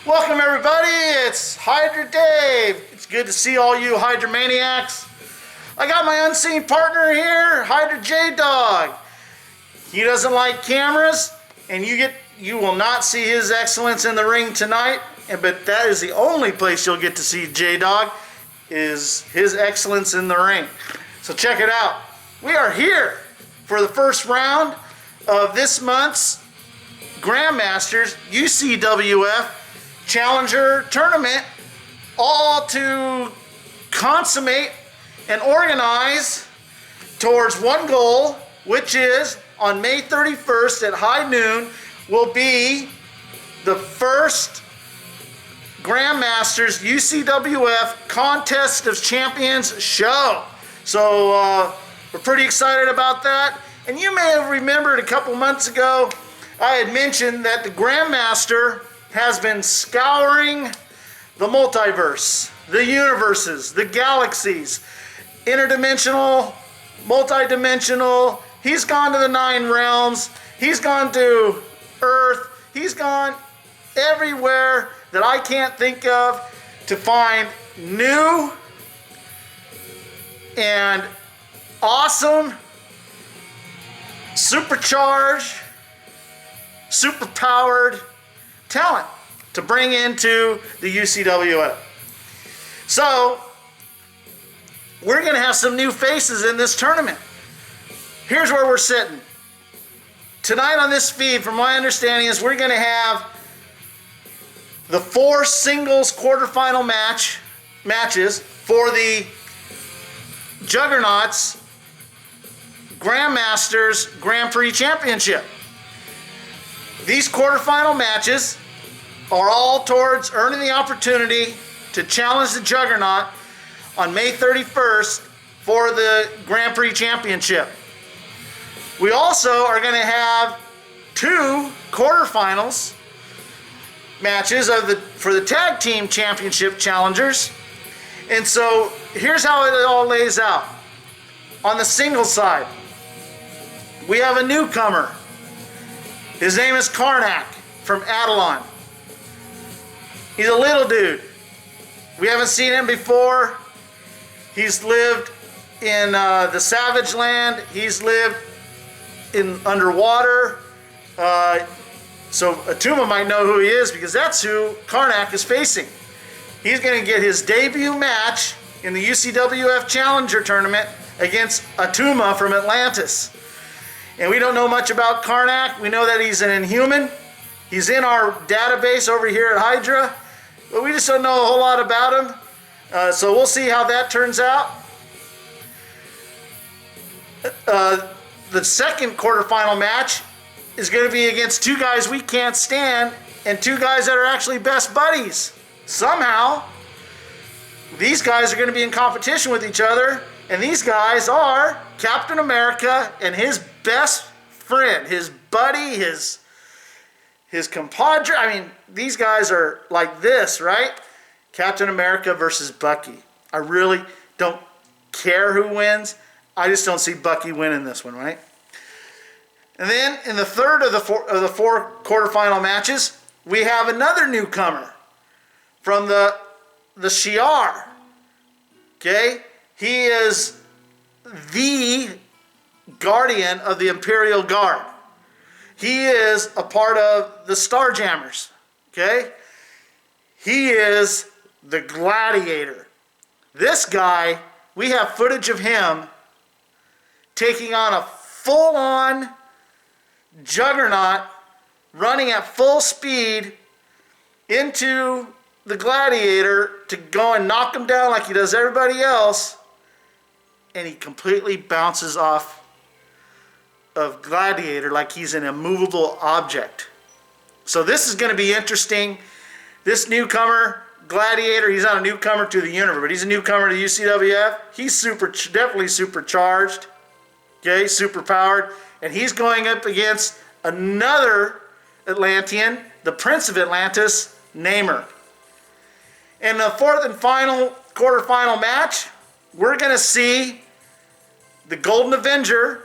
Welcome everybody, it's HYDRA Dave. It's good to see all you HYDRA maniacs. I got my unseen partner here, HYDRA J-Dog. He doesn't like cameras, and you will not see his excellence in the ring tonight, but that is the only place you'll get to see J-Dog, is his excellence in the ring. So check it out. We are here for the first round of this month's Grandmasters UCWF Challenger Tournament, all to consummate and organize towards one goal, which is on May 31st at high noon will be the first Grandmasters UCWF Contest of Champions show. So we're pretty excited about that. And you may have remembered a couple months ago I had mentioned that the Grandmaster has been scouring the multiverse, the universes, the galaxies, interdimensional, multidimensional. He's gone to the 9 realms. He's gone to Earth. He's gone everywhere that I can't think of to find new and awesome, supercharged, superpowered talent to bring into the UCWF. So we're going to have some new faces in this tournament. Here's where we're sitting. Tonight on this feed, from my understanding, is we're going to have the 4 singles quarterfinal matches for the Juggernauts Grandmasters Grand Prix Championship. These quarterfinal matches are all towards earning the opportunity to challenge the Juggernaut on May 31st for the Grand Prix Championship. We also are going to have 2 quarterfinals matches for the Tag Team Championship Challengers. And so here's how it all lays out. On the singles side, we have a newcomer. His name is Karnak from Atlantis. He's a little dude. We haven't seen him before. He's lived in the Savage Land. He's lived in underwater. So Attuma might know who he is because that's who Karnak is facing. He's going to get his debut match in the UCWF Challenger Tournament against Attuma from Atlantis. And we don't know much about Karnak. We know that he's an Inhuman. He's in our database over here at HYDRA, but we just don't know a whole lot about him. So we'll see how that turns out. The second quarterfinal match is going to be against 2 guys we can't stand and 2 guys that are actually best buddies. Somehow, these guys are going to be in competition with each other, and these guys are Captain America and his best friend, his buddy, his compadre. I mean, these guys are like this, right? Captain America versus Bucky. I really don't care who wins. I just don't see Bucky winning this one, right? And then in the third of the 4 quarterfinal matches, we have another newcomer from the Shi'ar. Okay? He is the Guardian of the Imperial Guard. He is a part of the Starjammers. Okay? He is the Gladiator. This guy, we have footage of him taking on a full-on Juggernaut, running at full speed into the Gladiator to go and knock him down like he does everybody else, and he completely bounces off of Gladiator like he's an immovable object. So this is going to be interesting. This newcomer, Gladiator, he's not a newcomer to the universe, but he's a newcomer to UCWF. He's definitely supercharged, okay, superpowered, and he's going up against another Atlantean, the Prince of Atlantis, Namor. In the 4th and final quarterfinal match, we're going to see the Golden Avenger,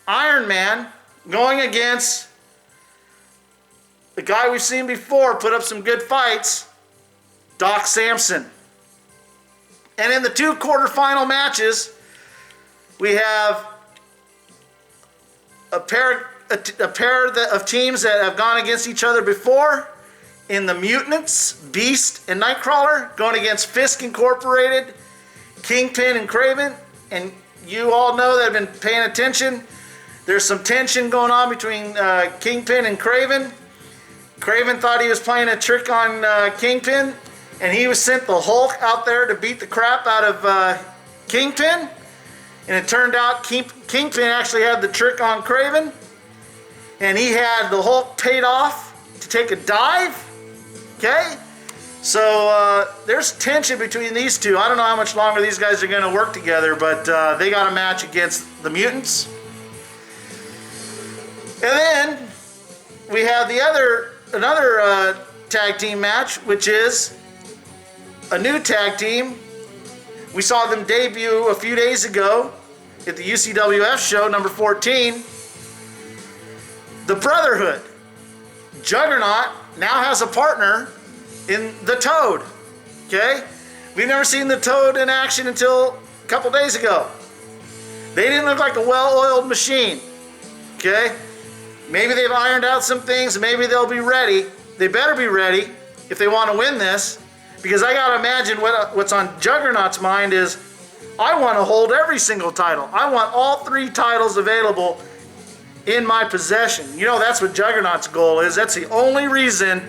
Iron Man, going against the guy we've seen before put up some good fights, Doc Samson. And in the 2 quarterfinal matches, we have a pair of teams that have gone against each other before. In the Mutants, Beast and Nightcrawler, going against Fisk Incorporated, Kingpin and Kraven. And you all know that have been paying attention. There's some tension going on between Kingpin and Kraven. Kraven thought he was playing a trick on Kingpin, and he was sent the Hulk out there to beat the crap out of Kingpin. And it turned out Kingpin actually had the trick on Kraven, and he had the Hulk paid off to take a dive. Okay? So there's tension between these two. I don't know how much longer these guys are going to work together, but they got a match against the Mutants. And then we have another tag team match, which is a new tag team. We saw them debut a few days ago at the UCWF show, number 14. The Brotherhood. Juggernaut now has a partner in the Toad. Okay? We've never seen the Toad in action until a couple days ago. They didn't look like a well-oiled machine. Okay? Maybe they've ironed out some things. Maybe they'll be ready. They better be ready if they want to win this. Because I got to imagine what's on Juggernaut's mind is, I want to hold every single title. I want all 3 titles available in my possession. You know, that's what Juggernaut's goal is. That's the only reason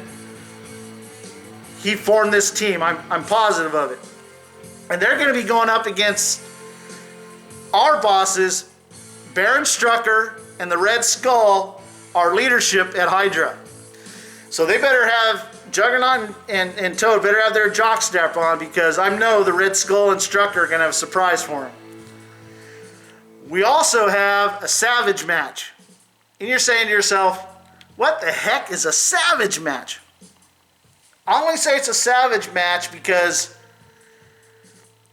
he formed this team. I'm positive of it. And they're going to be going up against our bosses, Baron Strucker and the Red Skull, our leadership at HYDRA. So they better have, Juggernaut and Toad better have their jockstrap on, because I know the Red Skull and Strucker are going to have a surprise for them. We also have a Savage match. And you're saying to yourself, what the heck is a Savage match? I only say it's a Savage match because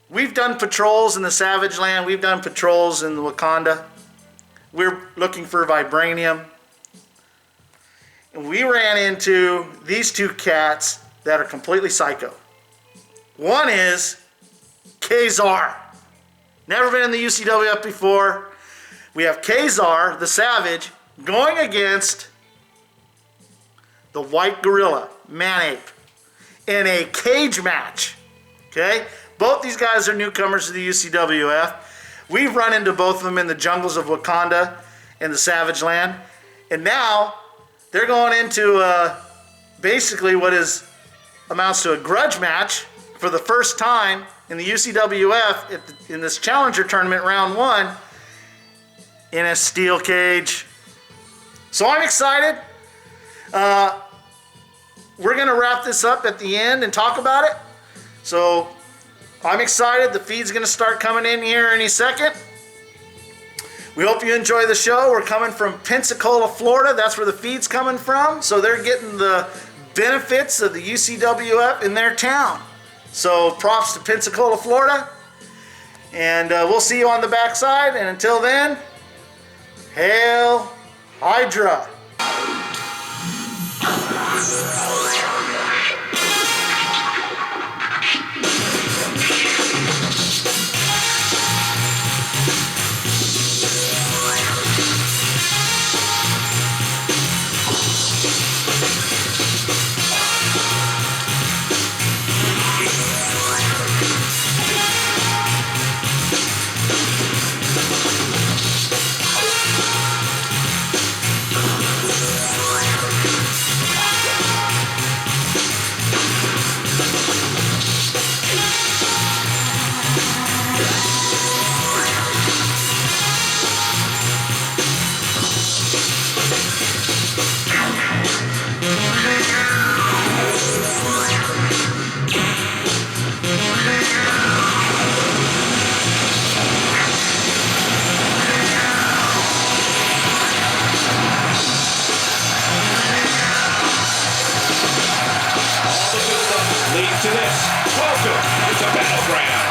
we've done patrols in the Savage Land. We've done patrols in Wakanda. We're looking for vibranium. And we ran into these 2 cats that are completely psycho. One is Ka-Zar. Never been in the UCWF before. We have Ka-Zar, the Savage, going against the White Gorilla, Man-Ape, in a cage match. Okay? Both these guys are newcomers to the UCWF. We've run into both of them in the jungles of Wakanda and the Savage Land. And now they're going into basically what amounts to a grudge match for the first time in the UCWF in this Challenger Tournament round 1 in a steel cage. So I'm excited. We're going to wrap this up at the end and talk about it. So I'm excited. The feed's going to start coming in here any second. We hope you enjoy the show. We're coming from Pensacola, Florida. That's where the feed's coming from. So they're getting the benefits of the UCWF in their town. So props to Pensacola, Florida. And we'll see you on the backside. And until then, hail HYDRA. To this. Welcome to the Battleground.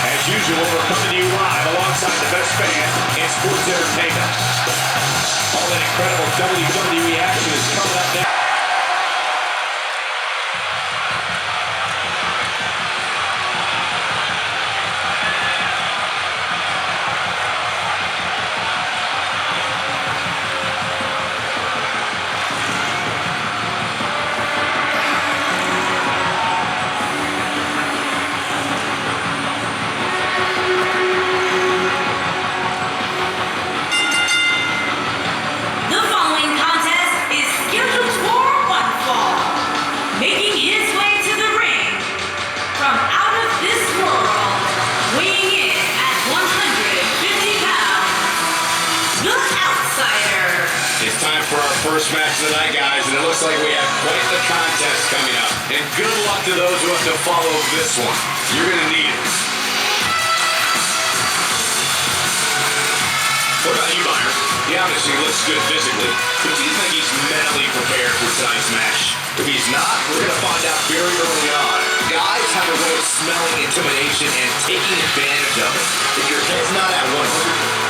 As usual, we're coming to you live alongside the best fans in sports entertainment. All that incredible WWE action is coming up now. looks like we have quite the contest coming up. And good luck to those who have to follow this one. You're going to need it. What about you, Byron? He obviously looks good physically, but do you think he's mentally prepared for tonight's match? If he's not, we're going to find out very early on. Guys have a way of smelling intimidation and taking advantage of it. If your head's not at 100,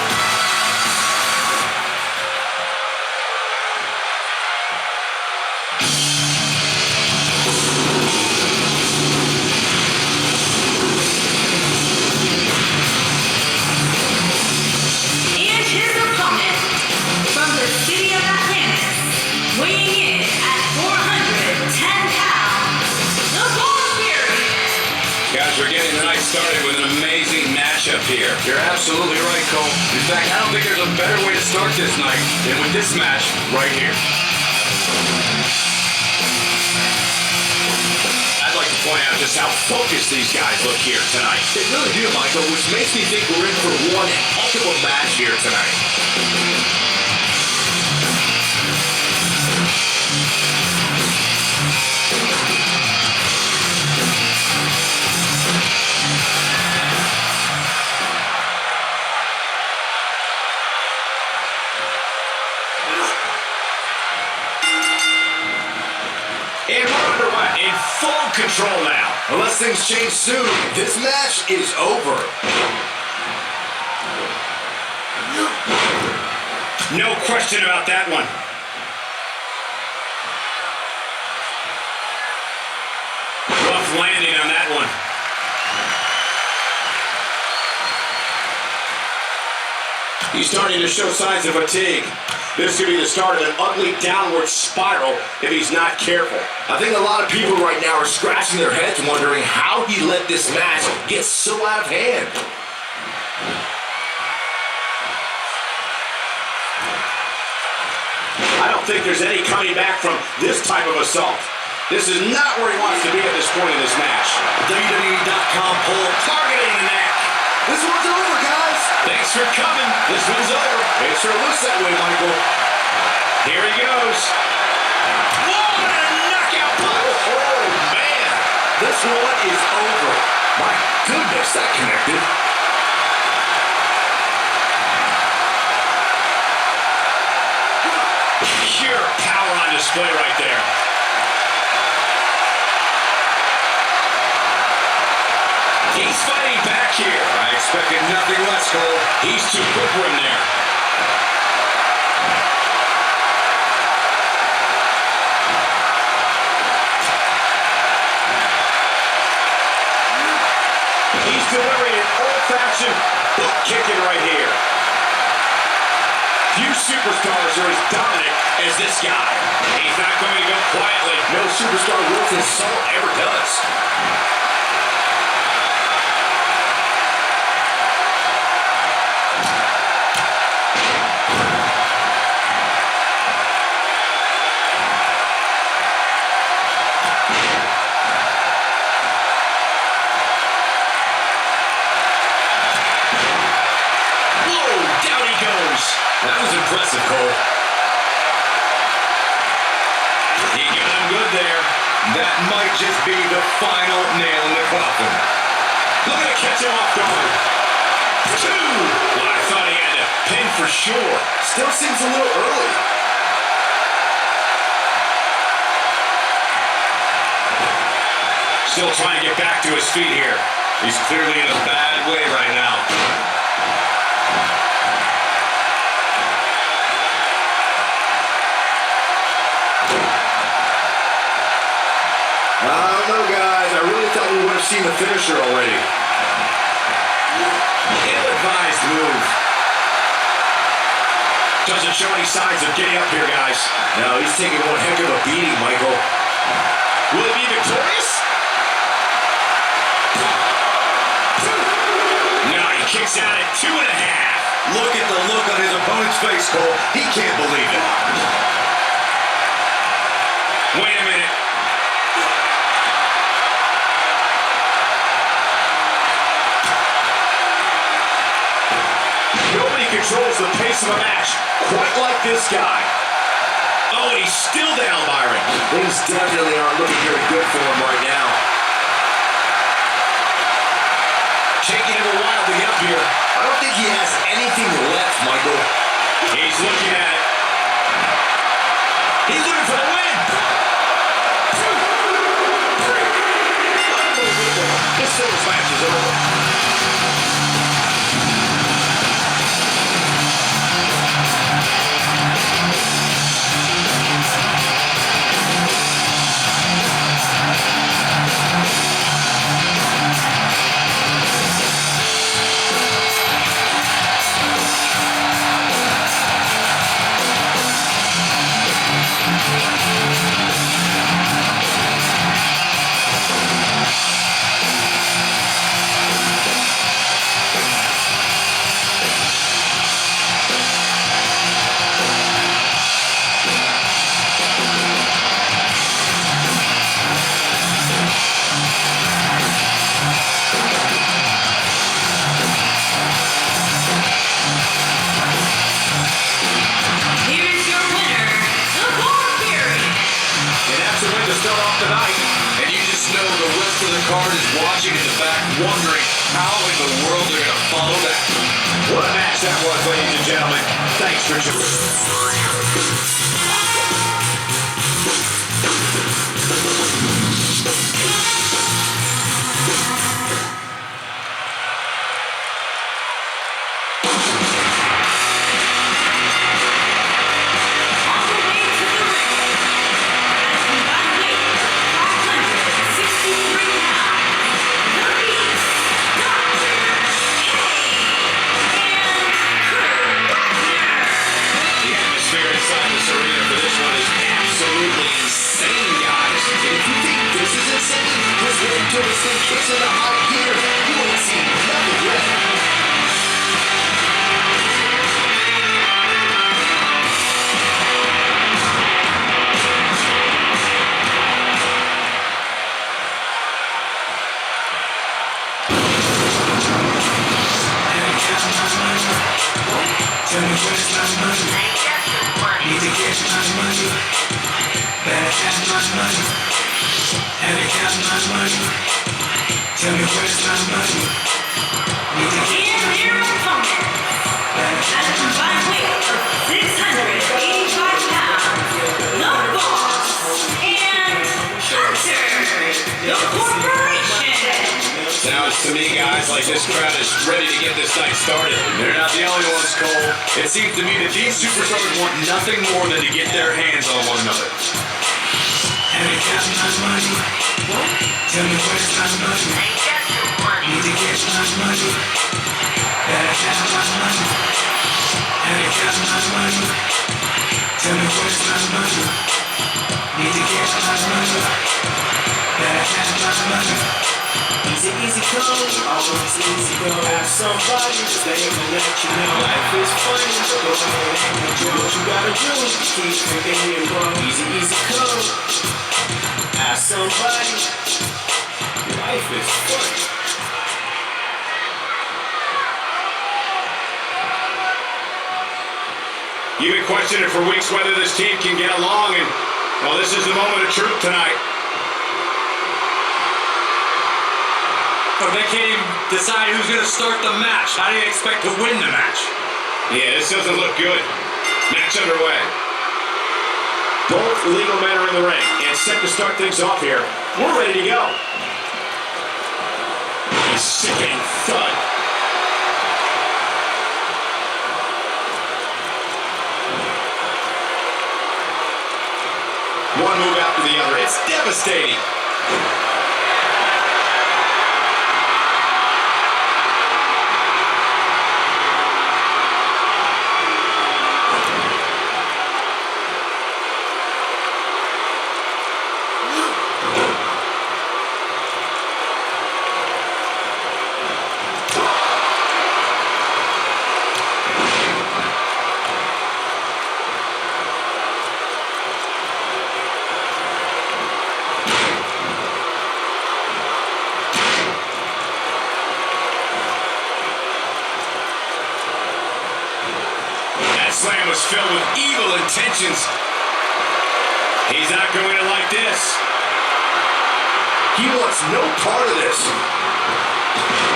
city of Atlantis, weighing in at 410 pounds, the Barbarian. Guys, we're getting the night started with an amazing matchup here. You're absolutely right, Cole. In fact, I don't think there's a better way to start this night than with this match right here. I'd like to point out just how focused these guys look here tonight. They really do, Michael, which makes me think we're in for one heck of a match here tonight. And we're in full control now. Unless things change soon, this match is over. No question about that one. Rough landing on that one. He's starting to show signs of fatigue. This could be the start of an ugly downward spiral if he's not careful. I think a lot of people right now are scratching their heads wondering how he let this match get so out of hand. I don't think there's any coming back from this type of assault. This is not where he wants to be at this point in this match. WWE.com poll targeting the neck. This one's over, guys. Thanks for coming. This one's over. It sure looks that way, Michael. Here he goes. Whoa, and a knockout punch. Oh, man. This one is over. My goodness, that connected. Pure power on display right there. He's fighting back here. I expected nothing less, Cole. He's too quick for him there. He's delivering an old-fashioned butt kicking right here. Few superstars are as dominant as this guy. He's not going to go quietly. No superstar worth his salt ever does. That was impressive, Cole. He got him good there. That might just be the final nail in the coffin. Looking to catch him off guard. 2! Well, I thought he had a pin for sure. Still seems a little early. Still trying to get back to his feet here. He's clearly in a bad way right now. I don't know, guys. I really thought we would have seen the finisher already. Ill-advised move. Doesn't show any signs of getting up here, guys. No, he's taking one heck of a beating, Michael. Will he be victorious? No, he kicks out at 2.5. Look at the look on his opponent's face, Cole. He can't believe it. Wait a minute. Nobody controls the pace of a match quite like this guy. Oh, Oh, and he's still down, Byron. Things definitely aren't looking very good for him right now. Taking him a while to get up here. I don't think he has anything left, Michael. He's looking at it. He's looking for the win. This singles match is over. Card is watching in the back, wondering how in the world they're going to follow that. What a match that was, ladies and gentlemen. Thanks for tuning. To me, guys, like this crowd is ready to get this night started. They're not the only ones, Cole. It seems to me that these superstars want nothing more than to get their hands on one another. Tell me where's my money? Need to get my money. Better have my money. Have you got my money? Tell me where's my money? Need to get my money. Better have my money. Easy, easy come, always easy go. Have somebody that's there to let you know life is funny, so go ahead and do what you gotta do. Keep thinking and grow. Easy, easy come. Have somebody. Life is funny. You've been questioning for weeks whether this team can get along, and well, this is the moment of truth tonight. But they can't even decide who's going to start the match. How do you expect to win the match? Yeah, this doesn't look good. Match underway. Both legal men are in the ring and set to start things off here. We're ready to go. A sickening thud. One move after the other. It's devastating. Slam was filled with evil intentions. He's not going to like this. He wants no part of this.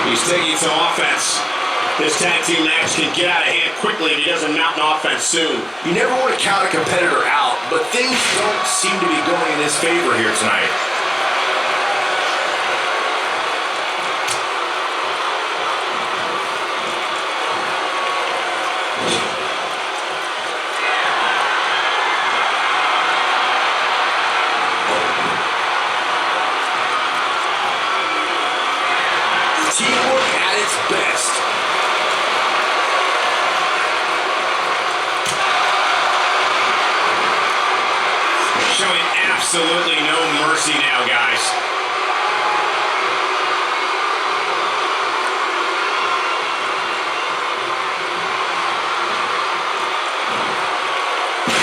He's taking some offense. This tag team match can get out of hand quickly if he doesn't mount an offense soon. You never want to count a competitor out, but things don't seem to be going in his favor here tonight. Teamwork at its best. Showing absolutely no mercy now, guys.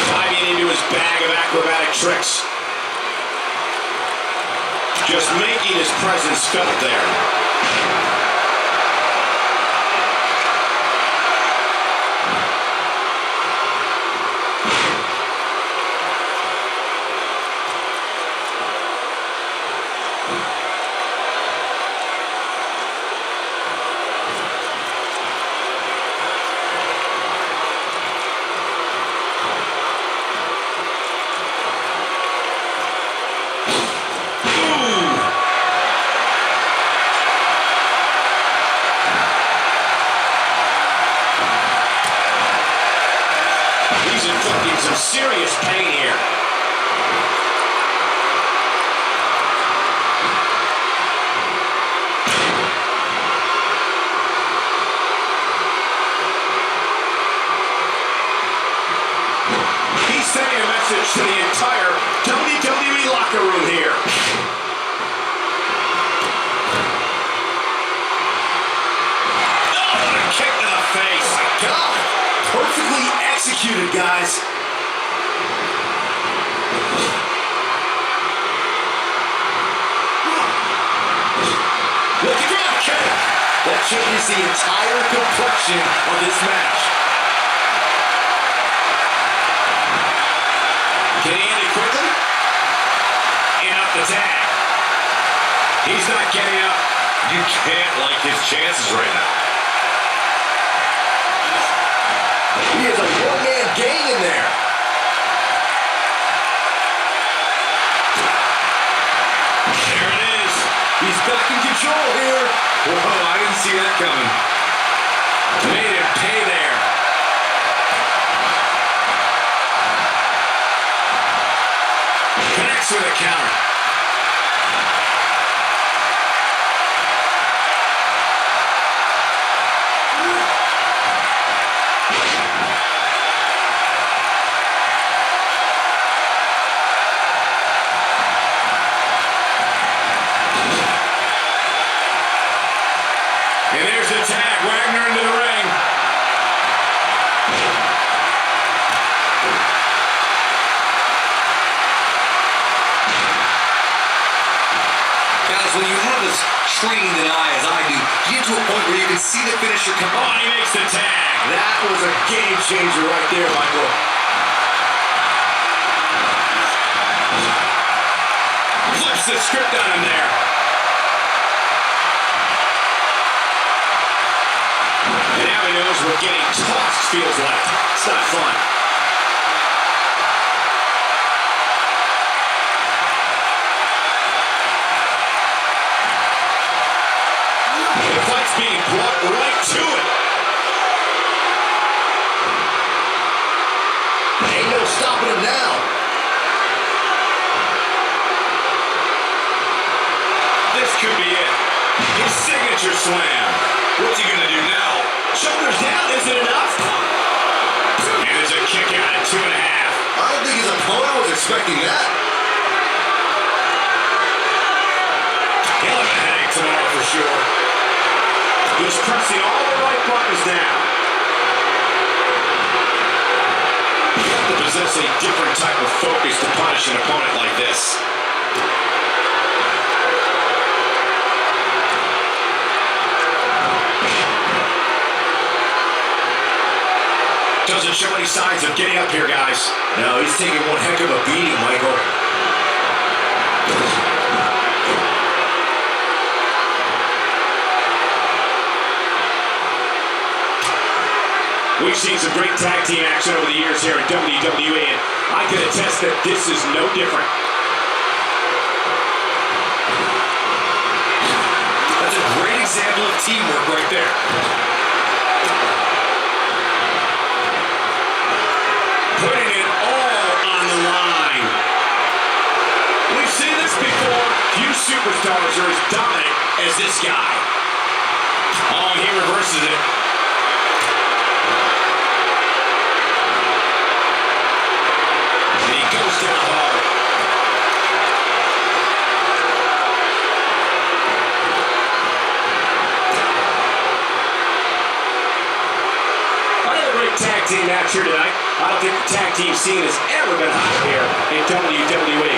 Diving into his bag of acrobatic tricks. Just making his presence felt there. Some serious pain here. He's sending a message to the entire WWE locker room here. Oh, what a kick to the face. Oh my God. Perfectly executed, guys. That changes the entire complexion of this match. Can he end it quickly? And up the tag. He's not getting up. You can't like his chances right now. He has a one-man gang in there. There it is. He's back in control here. Whoa, I didn't see that coming. Made him pay there. Connects with a counter. And there's the tag, Wagner into the ring. Guys, when you have as trained an eye as I do, you get to a point where you can see the finisher come on. Oh, he makes the tag. That was a game changer right there, Michael. Flips the script on him there. And now he knows what getting tossed feels like. It's not fun. The fight's being brought right to it. Ain't no stopping him now. This could be it. His signature slam. What's he gonna do now? Shoulders down, isn't enough? And there's a kick out at 2.5. I don't think his opponent was expecting that. He'll have a headache tomorrow for sure. He's pressing all the right buttons now. You have to possess a different type of focus to punish an opponent like this. Does doesn't show any signs of getting up here, guys. No, he's taking one heck of a beating, Michael. We've seen some great tag team action over the years here in WWE, and I can attest that this is no different. That's a great example of teamwork right there. Putting it all on the line. We've seen this before. Few superstars are as dominant as this guy. Oh, and he reverses it. And he goes down hard. Another great tag team match here tonight. I don't think the tag team scene has ever been higher here in WWE.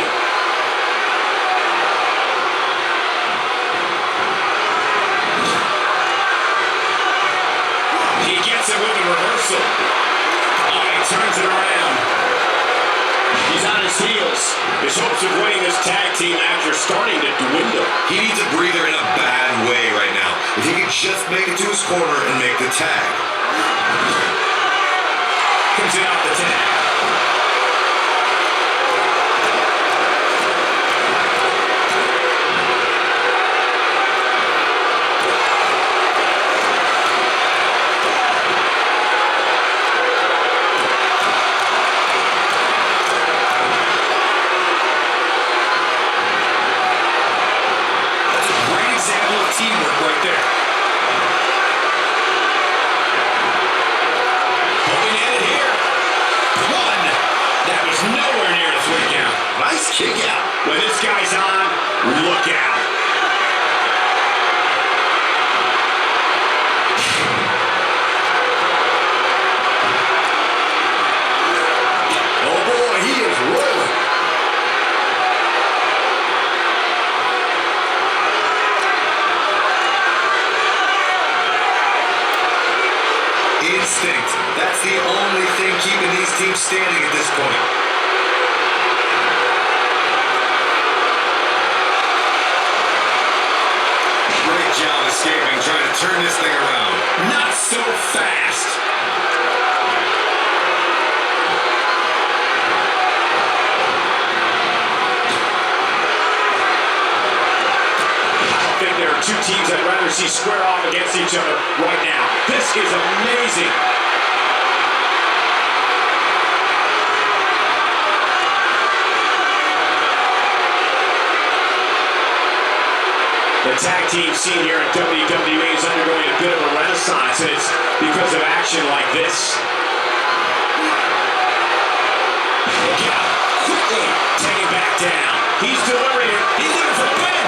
He gets it with a reversal. Oh, he turns it around. He's on his heels. His hopes of winning this tag team match are starting to dwindle. He needs a breather in a bad way right now. If he could just make it to his corner and make the tag. Comes in off the tag. That's a great example of teamwork right there. Hoping to end it here. One. That was nowhere near a 3 count. Nice kick out. When this guy's on, look out. Oh boy, he is rolling. Instinct. That's the only thing keeping these teams standing at this point. Great job escaping, trying to turn this thing around. Not so fast. I don't think there are two teams I'd rather see square off against each other right now. This is amazing. The tag team scene here in WWE is undergoing a bit of a renaissance, and it's because of action like this. Look out. Quickly taken back down. He's delivering it. He's looking for the win.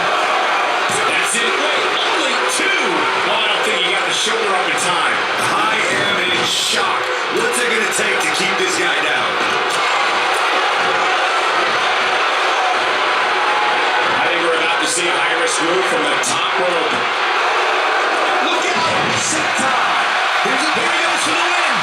That's it. Wait, only 2. Oh, I don't think he got the shoulder up in time. I am in shock. What's it going to take to keep this guy down? I think we're about to see a high-risk move from the top rope. Look out! Senton! Here he goes for the win!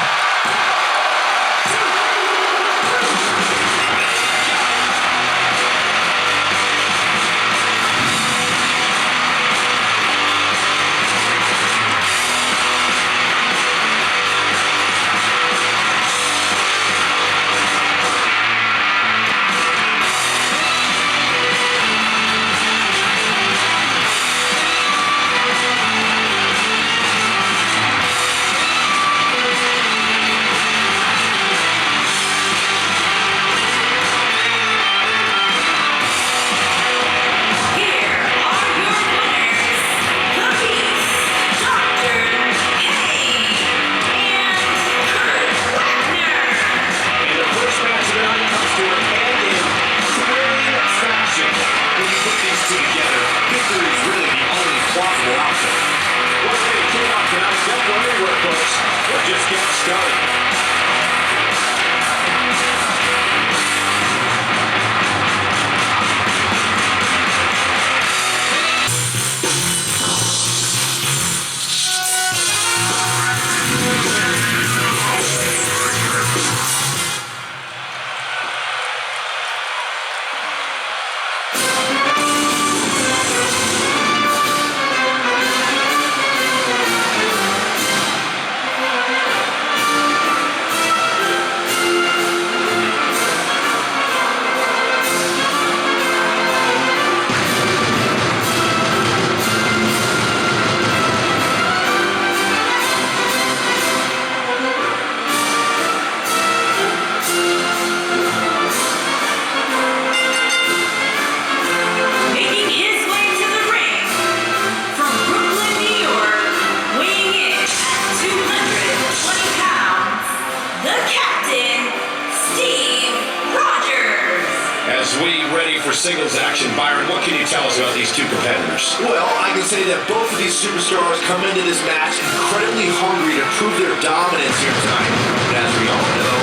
tell us about these two competitors? Well, I can say that both of these superstars come into this match incredibly hungry to prove their dominance here tonight. But as we all know,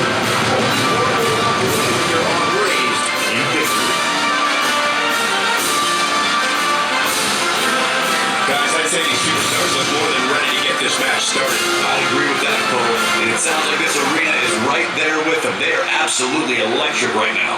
only one will walk away with their arm raised in victory. Guys, I'd say these superstars look more than ready to get this match started. I'd agree with that, Cole. And it sounds like this arena is right there with them. They are absolutely electric right now.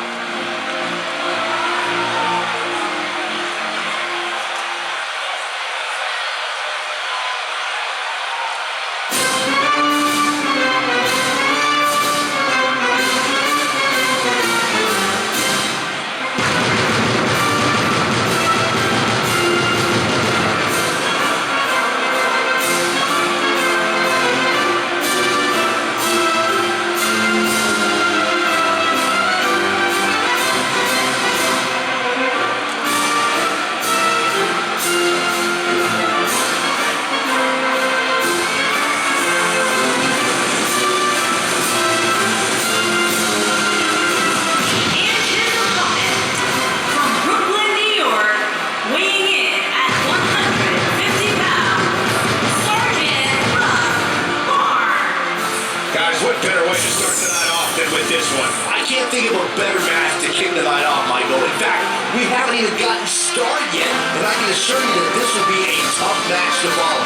I can't think of a better match to kick the night off, Michael. In fact, we haven't even gotten started yet, and I can assure you that this will be a tough match to follow.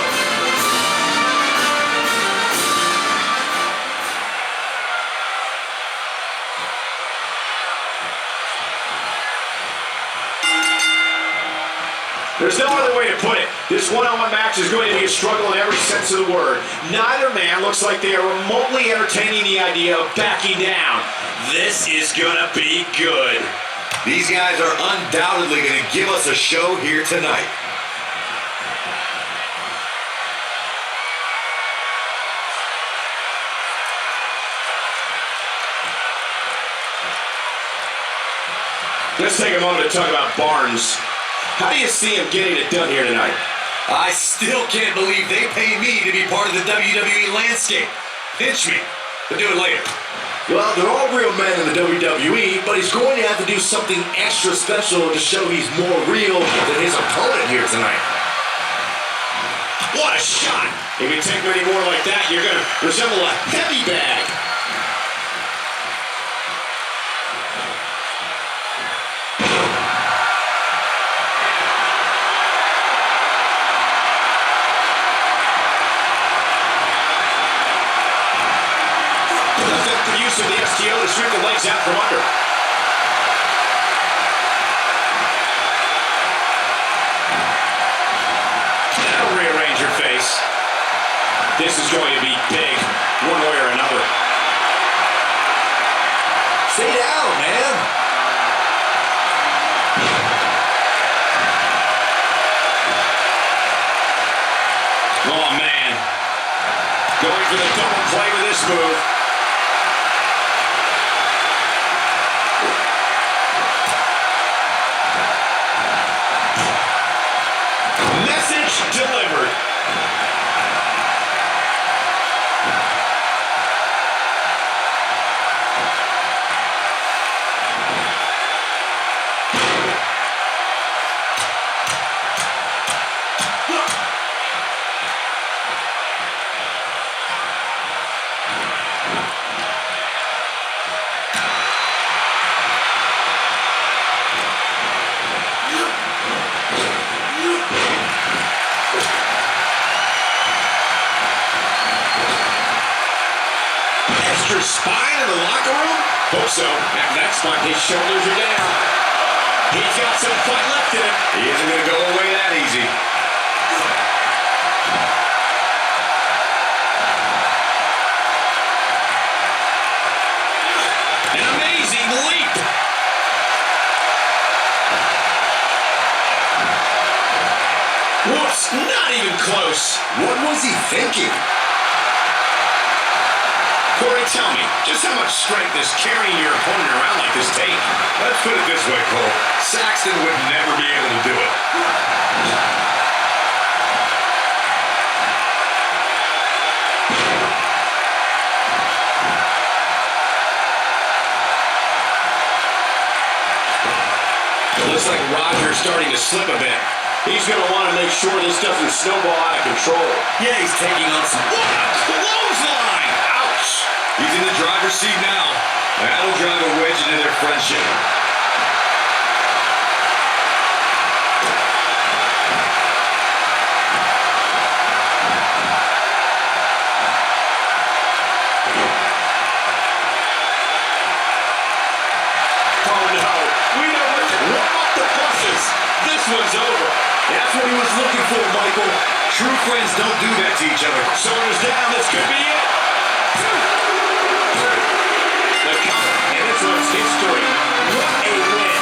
There's no other way to put it. This one-on-one match is going to be a struggle in every sense of the word. Neither man looks like they are remotely entertaining the idea of backing down. This is going to be good. These guys are undoubtedly going to give us a show here tonight. Let's take a moment to talk about Barnes. How do you see him getting it done here tonight? I still can't believe they paid me to be part of the WWE landscape. Pinch me. We'll do it later. Well, they're all real men in the WWE, but he's going to have to do something extra special to show he's more real than his opponent here tonight. What a shot! If you take many more like that, you're going to resemble a heavy bag. Use of the STO to sweep the legs out from under. That'll rearrange your face. This is going to be big, one way or another. Stay down, man. Oh, man. Going for the double play with this move. Message delivered. Spine in the locker room? Hope so. After that spot, his shoulders are down. He's got some fight left in him. He isn't going to go away that easy. An amazing leap. Whoops, not even close. What was he thinking? Corey, tell me, just how much strength does carrying your opponent around like this take? Let's put it this way, Cole. Saxton would never be able to do it. It looks like Roger's starting to slip a a bit. He's going to want to make sure this doesn't snowball out of control. Yeah, he's taking on some... What a clothesline! Ouch! He's in the driver's seat now. That'll drive a wedge into their friendship. One's over. That's what he was looking for, Michael. True friends don't do that to each other. Shoulders down. This could be it. The counter, and it's on history. What a win.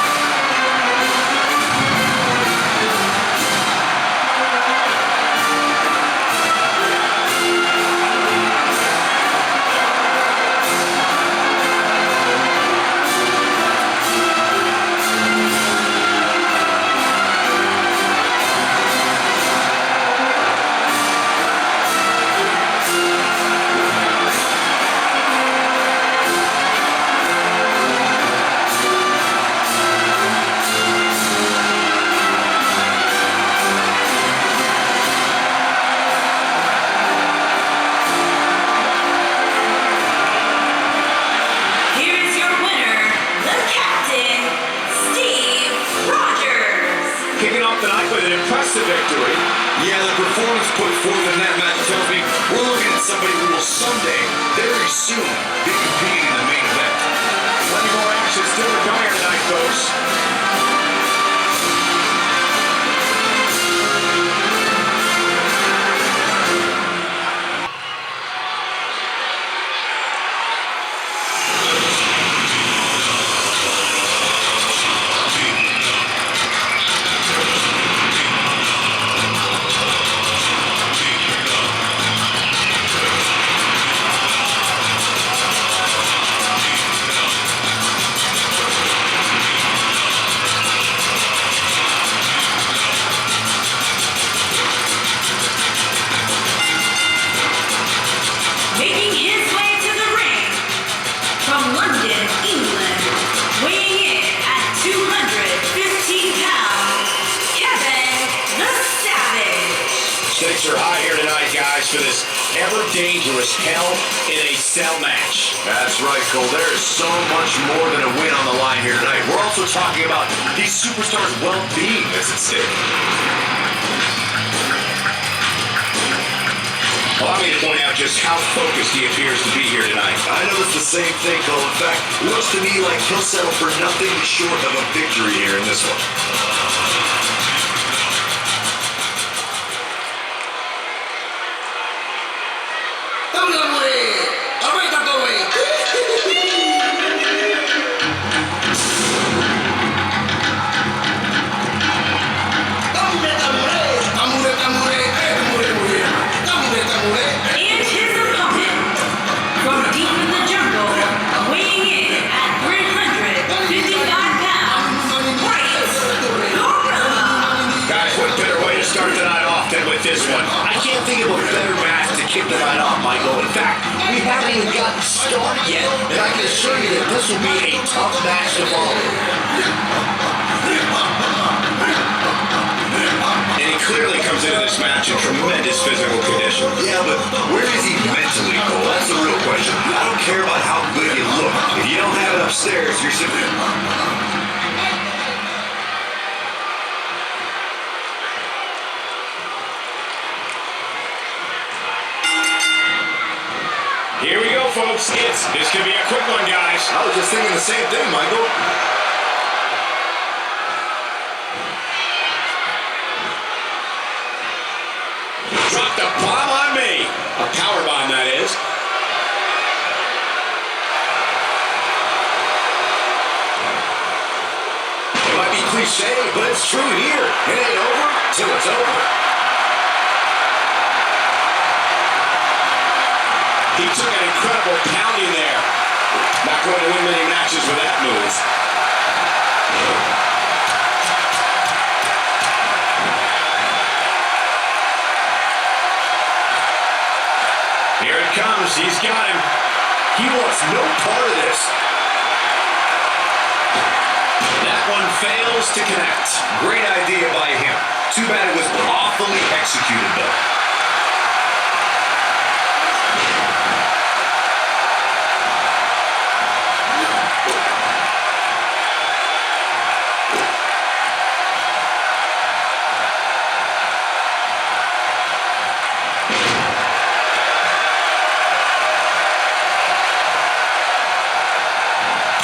Victory. Yeah, the performance put forth in that match tells me we're looking at somebody who will someday, very soon, be competing in the main event. Plenty more action still to come here tonight, folks. Stakes are high here tonight, guys, for this ever-dangerous Hell in a Cell match. That's right, Cole. There is so much more than a win on the line here tonight. We're also talking about these superstars' well-being that's at stake. Allow me to point out just how focused he appears to be here tonight. I know it's the same thing, Cole. In fact, it looks to me like he'll settle for nothing short of a victory here in this one. This one. I can't think of a better match to kick the night off, Michael. In fact, we haven't even gotten started yet, and I can assure you that this will be a tough match to follow. And he clearly comes into this match in tremendous physical condition. Yeah, but where is he mentally, Cole? That's the real question. I don't care about how good you look. If you don't have it upstairs, you're simply... Here we go, folks. This could be a quick one, guys. I was just thinking the same thing, Michael. Dropped a bomb on me. A power bomb, that is. It might be cliche, but it's true here. It ain't over till it's over. He took an incredible pounding there. Not going to win many matches with that move. Here it comes. He's got him. He wants no part of this. That one fails to connect. Great idea by him. Too bad it was awfully executed, though.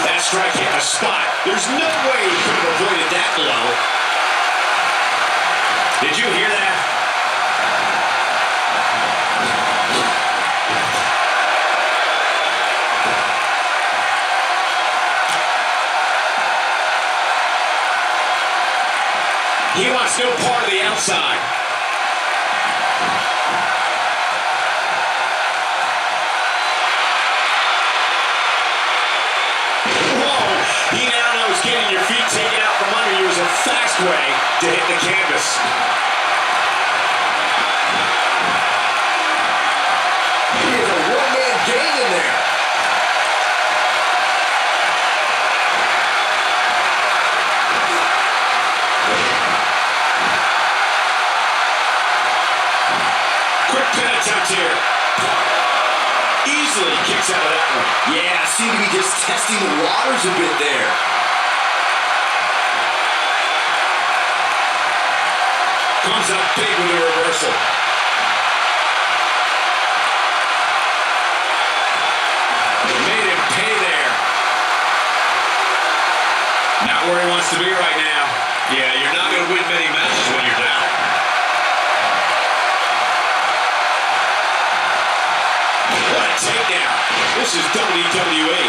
That strike hit the spot. There's no way he could have avoided that blow. Did you hear that? He wants no part of the outside. He now knows getting your feet taken out from under you is a fast way to hit the canvas. He is a one-man gang in there. Quick pin attempt here. Easily kicks out of that one. Yeah, seem to be just testing the waters a bit there. Comes up big with a reversal. Made him pay there. Not where he wants to be right now. Yeah, you're not going to win many matches when you're down. What a takedown. This is WWE.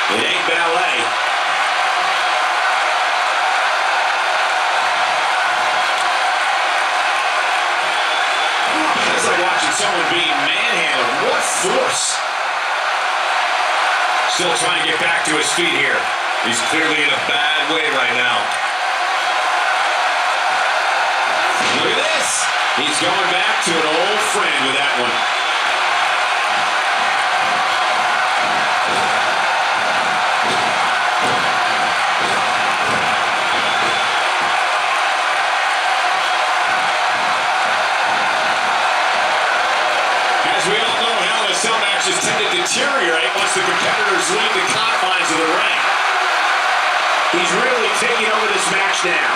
It ain't ballet. That's like watching someone being manhandled. What force. Still trying to get back to his feet here. He's clearly in a bad way right now. Look at this. He's going back to an old friend with that one. As we all know, Hell in a Cell matches tend to deteriorate once the competitors leave the confines of the ring. He's really taking over this match now.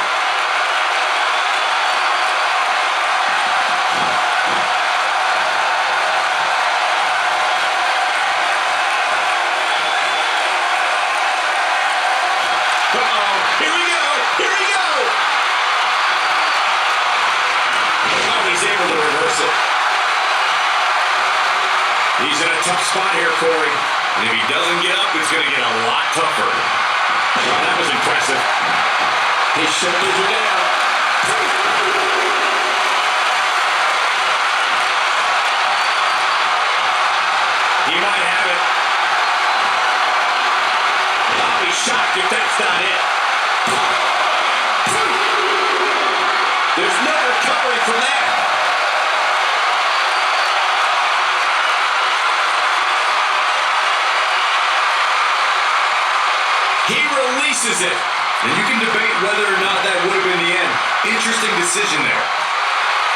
Uh-oh, here we go, here we go! Oh, he's able to reverse it. He's in a tough spot here, Corey. And if he doesn't get up, it's going to get a lot tougher. Oh, that was impressive. His shoulders are down. He might have it. I'll be shocked if that's not it. There's no recovery from that. He releases it. And you can debate whether or not that would have been the end. Interesting decision there.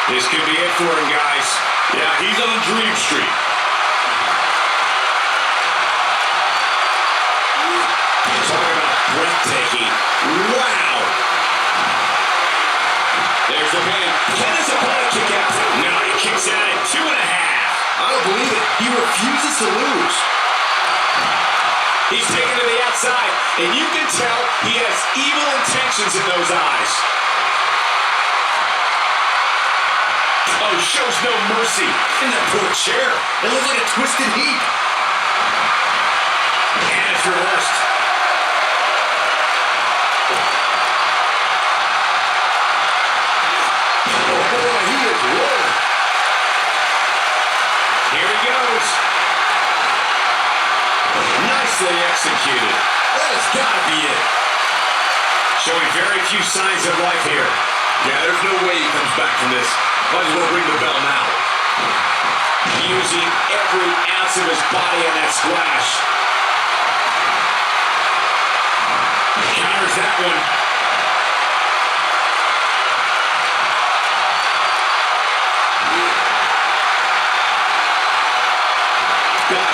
This could be it for him, guys. Yeah, he's on Dream Street. Talking about breathtaking. Wow. There's the pin. Can his opponent kick out? No, he kicks out at 2.5. I don't believe it. He refuses to lose. He's taken to the outside, and you can tell he has evil intentions in those eyes. Oh, shows no mercy. In that poor chair. It looks like a twisted heap. And it's reversed. Oh boy, he is rolling. Here he goes. Nicely executed. That has got to be it. Showing very few signs of life here. Yeah, there's no way he comes back from this. Might as well ring the bell now. Using every ounce of his body on that splash. Counters that one.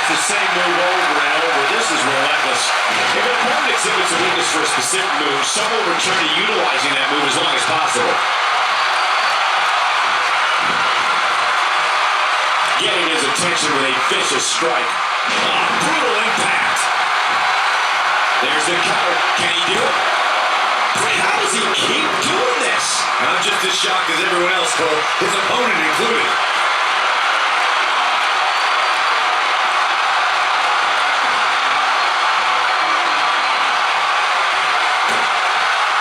much the same move over and over. This is relentless. If an opponent exhibits a weakness for a specific move, some will return to utilizing that move as long as possible. Getting his attention with a vicious strike. Brutal impact. There's the cover. Can he do it? How does he keep doing this? I'm just as shocked as everyone else, Cole, his opponent included.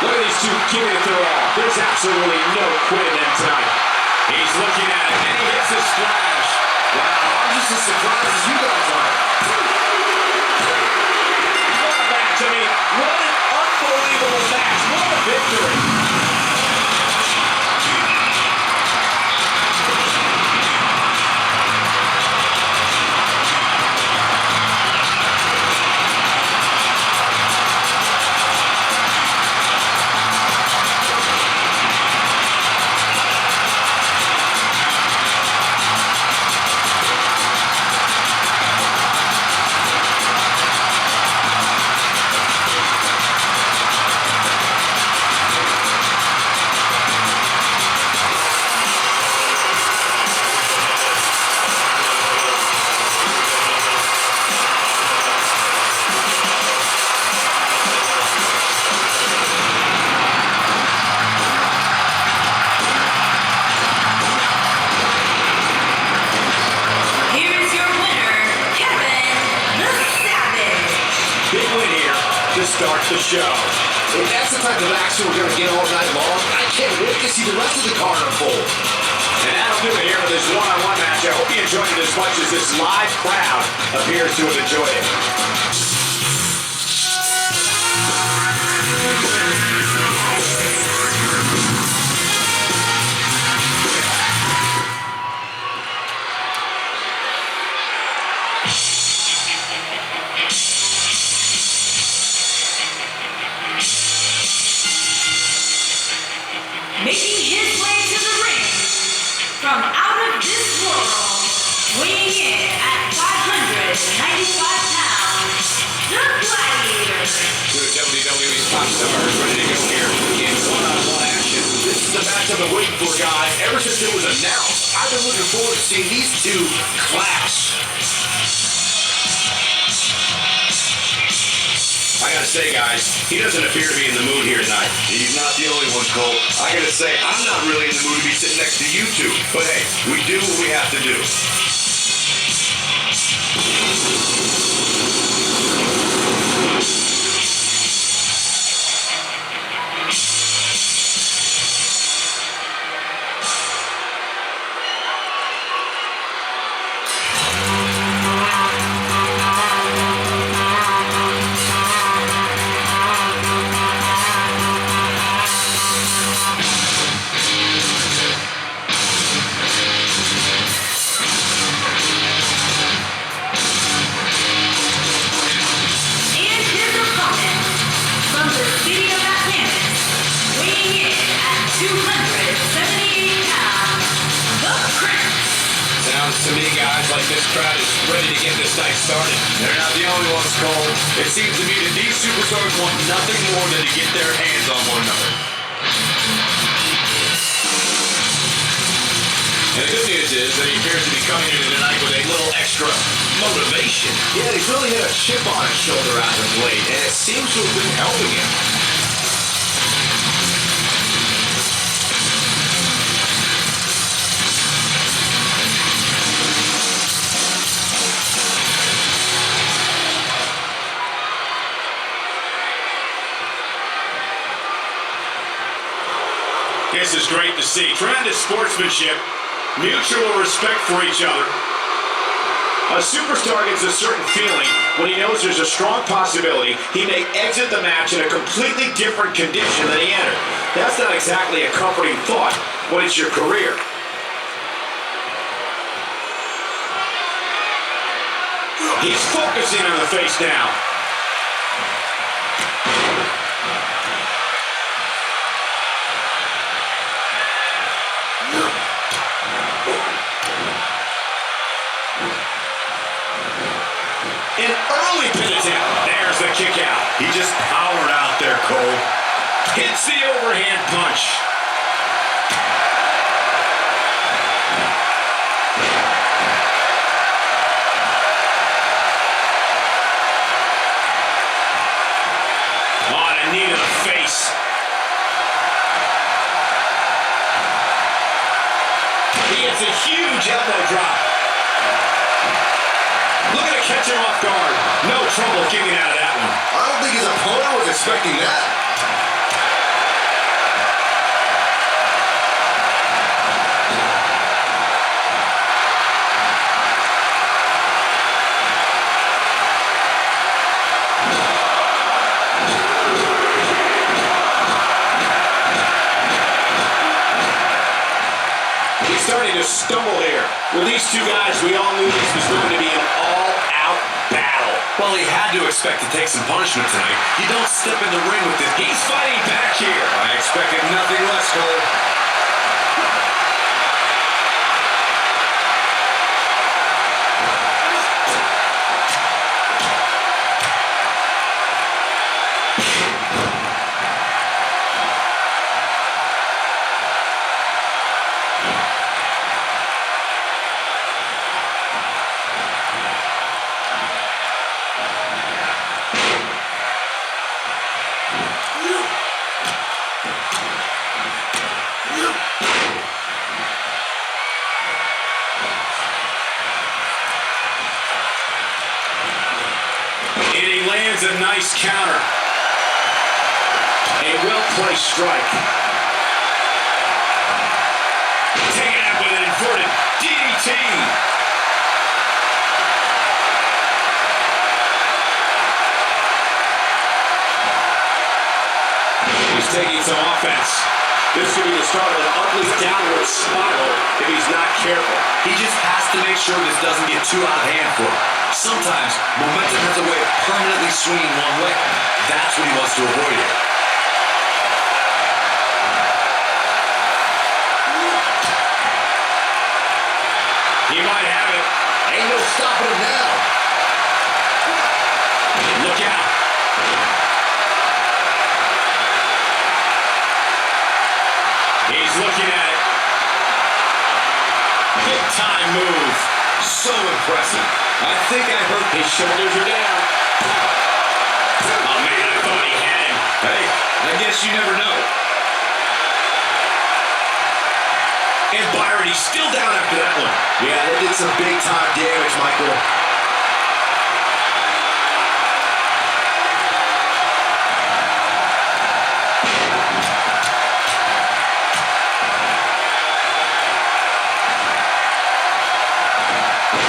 Look at these two giving it their all. There's absolutely no quitting them tonight. He's looking at it, and he hits a splash. Wow, I'm just as surprised as you guys are. What a match. I mean, what an unbelievable match. What a victory. Start the show. If that's the type of action we're going to get all night long, I can't wait to see the rest of the card unfold. And that'll do it here for this one-on-one match. I hope you enjoyed it as much as this live crowd appears to have enjoyed it. Making his way to the ring from out of this world, weighing in at 595 pounds, the Gladiator. Two WWE's top stars ready to go here in one-on-one action. This is the match I've been waiting for, guys. Ever since it was announced, I've been looking forward to seeing these two clash. I gotta say, guys, he doesn't appear to be in the mood here tonight. He's not the only one, Cole. I gotta say, I'm not really in the mood to be sitting next to you two. But hey, we do what we have to do. And his opponent from the city of Atlantis, weighing in at 278 pounds, the Prince. Sounds to me, guys, like this crowd is ready to get this night started. They're not the only ones, Cole. It seems to me that these superstars want nothing more than to get their hands on one another. And the good news is that he appears to be coming into tonight with a little extra motivation. Yeah, he's really had a chip on his shoulder as of late, and it seems to have been helping him. This is great to see. Tremendous sportsmanship, mutual respect for each other. A superstar gets a certain feeling when he knows there's a strong possibility he may exit the match in a completely different condition than he entered. That's not exactly a comforting thought when it's your career. He's focusing on the face down. early pin attempt. There's the kick out. He just powered out there, Cole. Hits the overhand punch. On a knee to the face. He gets a huge elbow drop. Looking to catch him off guard. No trouble kicking out of that one. I don't think his opponent was expecting that. Starting to stumble here. With these two guys, we all knew this was going to be an all-out battle. Well, he had to expect to take some punishment tonight. You don't step in the ring with this. He's fighting back here. I expected nothing less, Cole. A nice counter. A well-placed strike. Taken out with an inverted DDT. He's taking some offense. This could be the start of an ugly downward spiral if he's not careful. He just has to make sure this doesn't get too out of hand for him. Sometimes momentum has a way of permanently swinging one way. That's what he wants to avoid here. He might have it. Ain't no stopping him now. Look out. He's looking at it. Big time move. So impressive. I think I heard his shoulders are down. Oh man, I thought he had him. Hey, I guess you never know. And Byron, he's still down after that one. Yeah, that did some big time damage, Michael.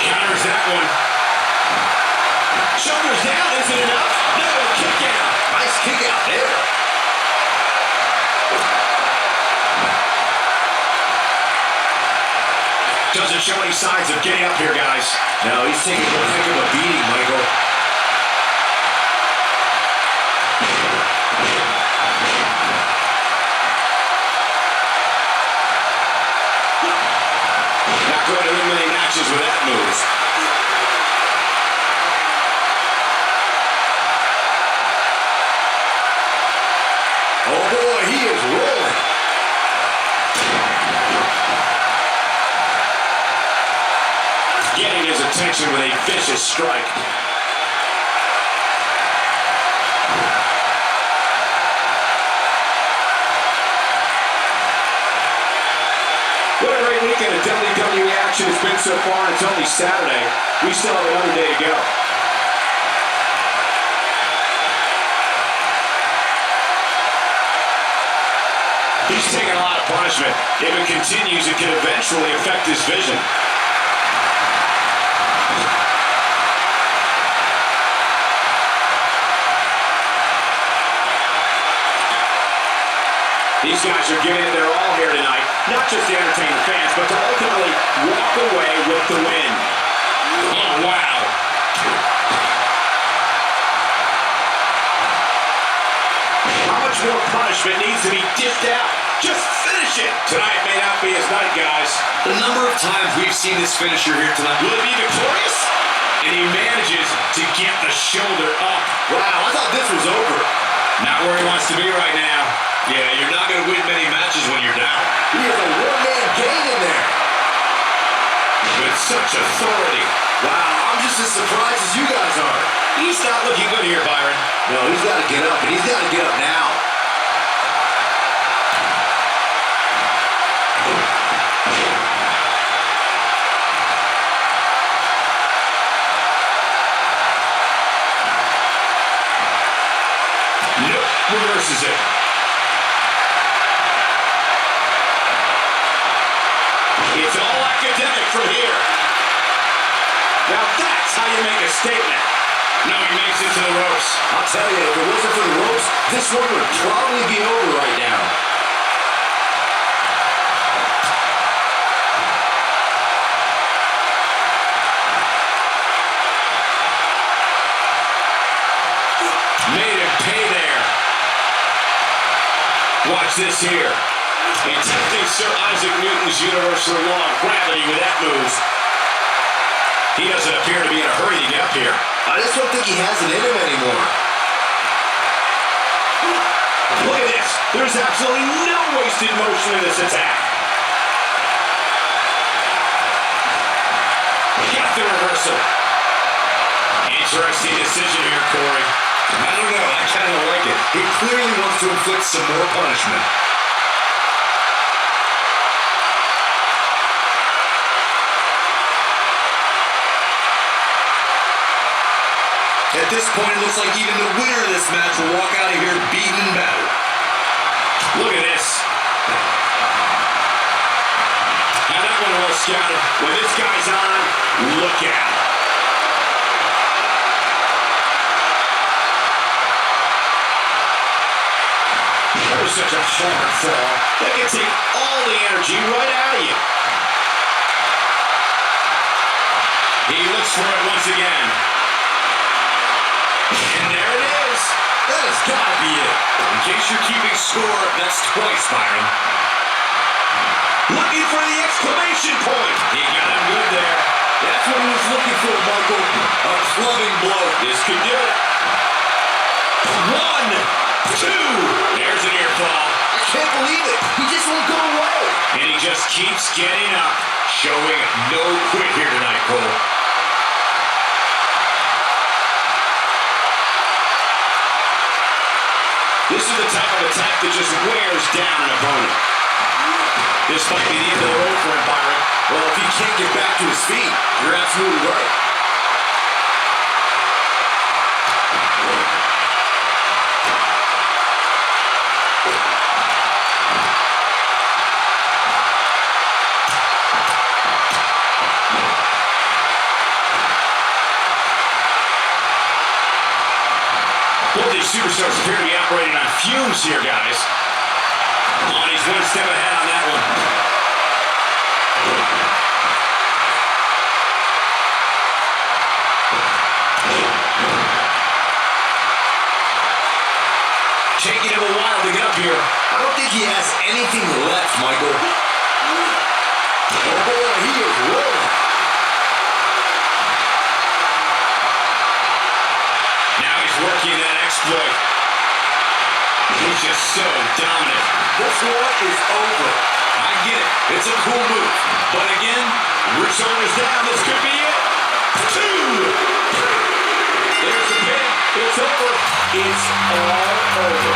Counters that one. Shoulders down, is it enough? No, kick out. Nice kick out there. Doesn't show any signs of getting up here, guys. No, he's taking one heck of a beating, Michael. Not going to win many matches with that move. Oh boy, he is rolling. Getting his attention with a vicious strike. What a great weekend of WWE action has been so far, and it's only Saturday. We still have another day to go. He's taking a lot of punishment. If it continues, it can eventually affect his vision. These guys are giving it their all here tonight, not just to entertain the fans, but to ultimately walk away with the win. Oh, wow. How much more punishment needs to be dished out? Just finish it. Tonight may not be his night, guys. The number of times we've seen this finisher here tonight. Will it be victorious? and he manages to get the shoulder up. Wow, I thought this was over. Not where he wants to be right now. Yeah, you're not going to win many matches when you're down. He is a one-man game in there. With such authority. Wow, I'm just as surprised as you guys are. He's not looking good here, Byron. No, he's got to get up, and he's got to get up now. Nope, reverses it. It's all academic from here. Now that's how you make a statement. No, he makes it to the ropes. I'll tell you, if it wasn't for the ropes, this one would probably be over right now. Made him pay there. Watch this here. Attempting Sir Isaac Newton's universal law of gravity with that move. He doesn't appear to be in a hurry to get up here. I just don't think he has it in him anymore. Look at this. There's absolutely no wasted motion in this attack. Got the reversal. Interesting decision here, Corey. I don't know. I kind of like it. He clearly wants to inflict some more punishment. At this point, it looks like even the winner of this match will walk out of here beaten and battered. Look at this. Now that one well scouted. When this guy's on, look out. That was such a hard fall. That can take all the energy right out of you. He looks for it once again. And there it is. That has got to be it. In case you're keeping score, that's twice, Byron. Looking for the exclamation point. He got him good there. That's what he was looking for, Michael. A clubbing blow. This could do it. 1, 2. There's an ear fall. I can't believe it. He just won't go away. And he just keeps getting up. Showing no quit here tonight, Cole. This is the type of attack that just wears down an opponent. This might be the end of the road for him, Byron. Well, if he can't get back to his feet, you're absolutely right. Both these superstars appear to be operating on fumes here, guys. Oh, he's one step ahead on that one. Taking him a while to get up here. I don't think he has anything left, Michael. Oh boy, he is rolling. Now he's working that exploit. He's just so dominant. This one is over. I get it. It's a cool move. But again, we're shoulders down. This could be it. 2. There's the pin. It's over. It's all over.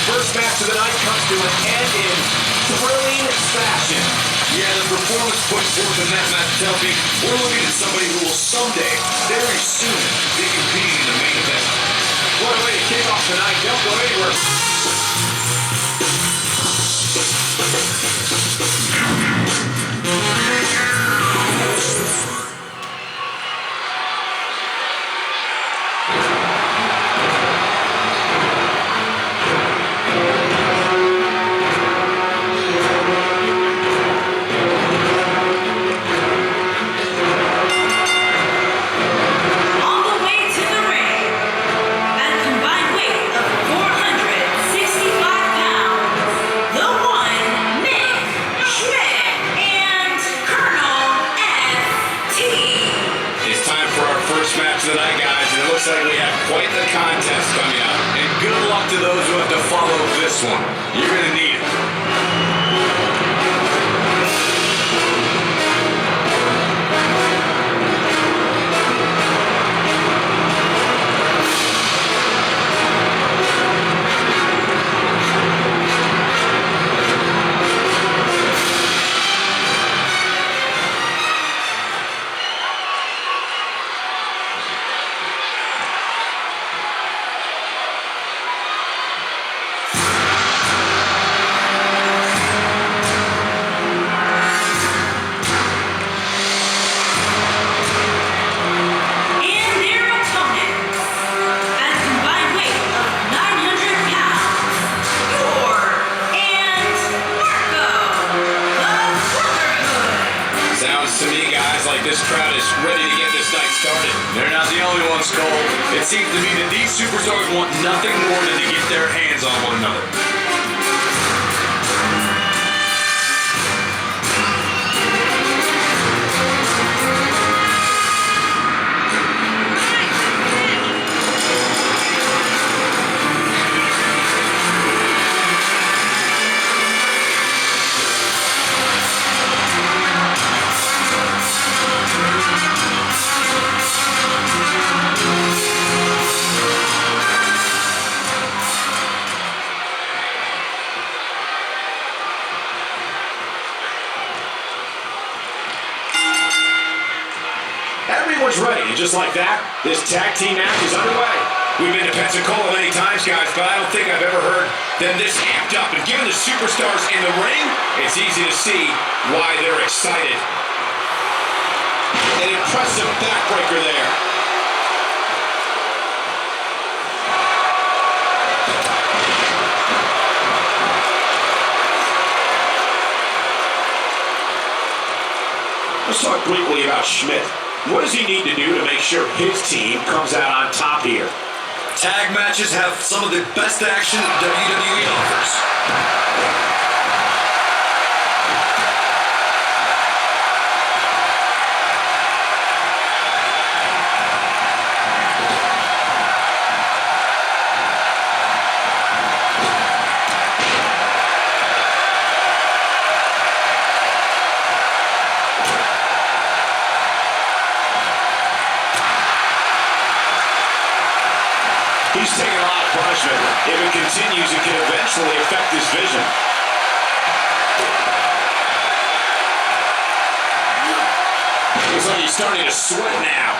First match of the night comes to an end in thrilling fashion. Yeah, the performance put forth in that match tells me we're looking at somebody who will someday, very soon, be competing in the main event. What a way to kick off tonight. Don't go anywhere. On the way to the ring, at a combined weight of 465 pounds, the one, Nick, Schmidt, and Colonel F.T. It's time for our first match of the night, guys, and it looks like we have quite the contest coming up. And good luck to those who have to follow this one. You're going to need it. And their opponent, at a combined weight of 900 pounds, Yor and Marco, the Brotherhood. Sounds to me, guys, like this crowd is ready to get this night started. They're not the only ones, Cole. It seems to me that these superstars want nothing more than to get their hands on one another. Everyone's ready, and just like that, this tag team match is underway. We've been to Pensacola many times, guys, but I don't think I've ever heard them this amped up. And given the superstars in the ring, it's easy to see why they're excited. An impressive backbreaker there. Let's talk briefly about Schmidt. What does he need to do to make sure his team comes out on top here? Tag matches have some of the best action WWE offers. He's taking a lot of punishment. If it continues, it can eventually affect his vision. Looks like he's starting to sweat now.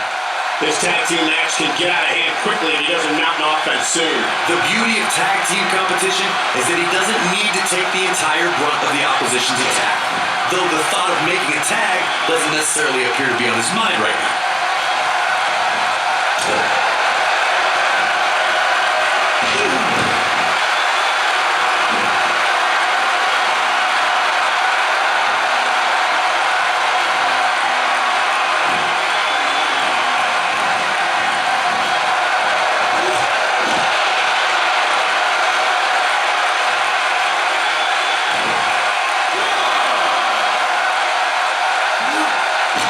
This tag team match can get out of hand quickly if he doesn't mount an offense soon. The beauty of tag team competition is that he doesn't need to take the entire brunt of the opposition's attack. Though the thought of making a tag doesn't necessarily appear to be on his mind right now.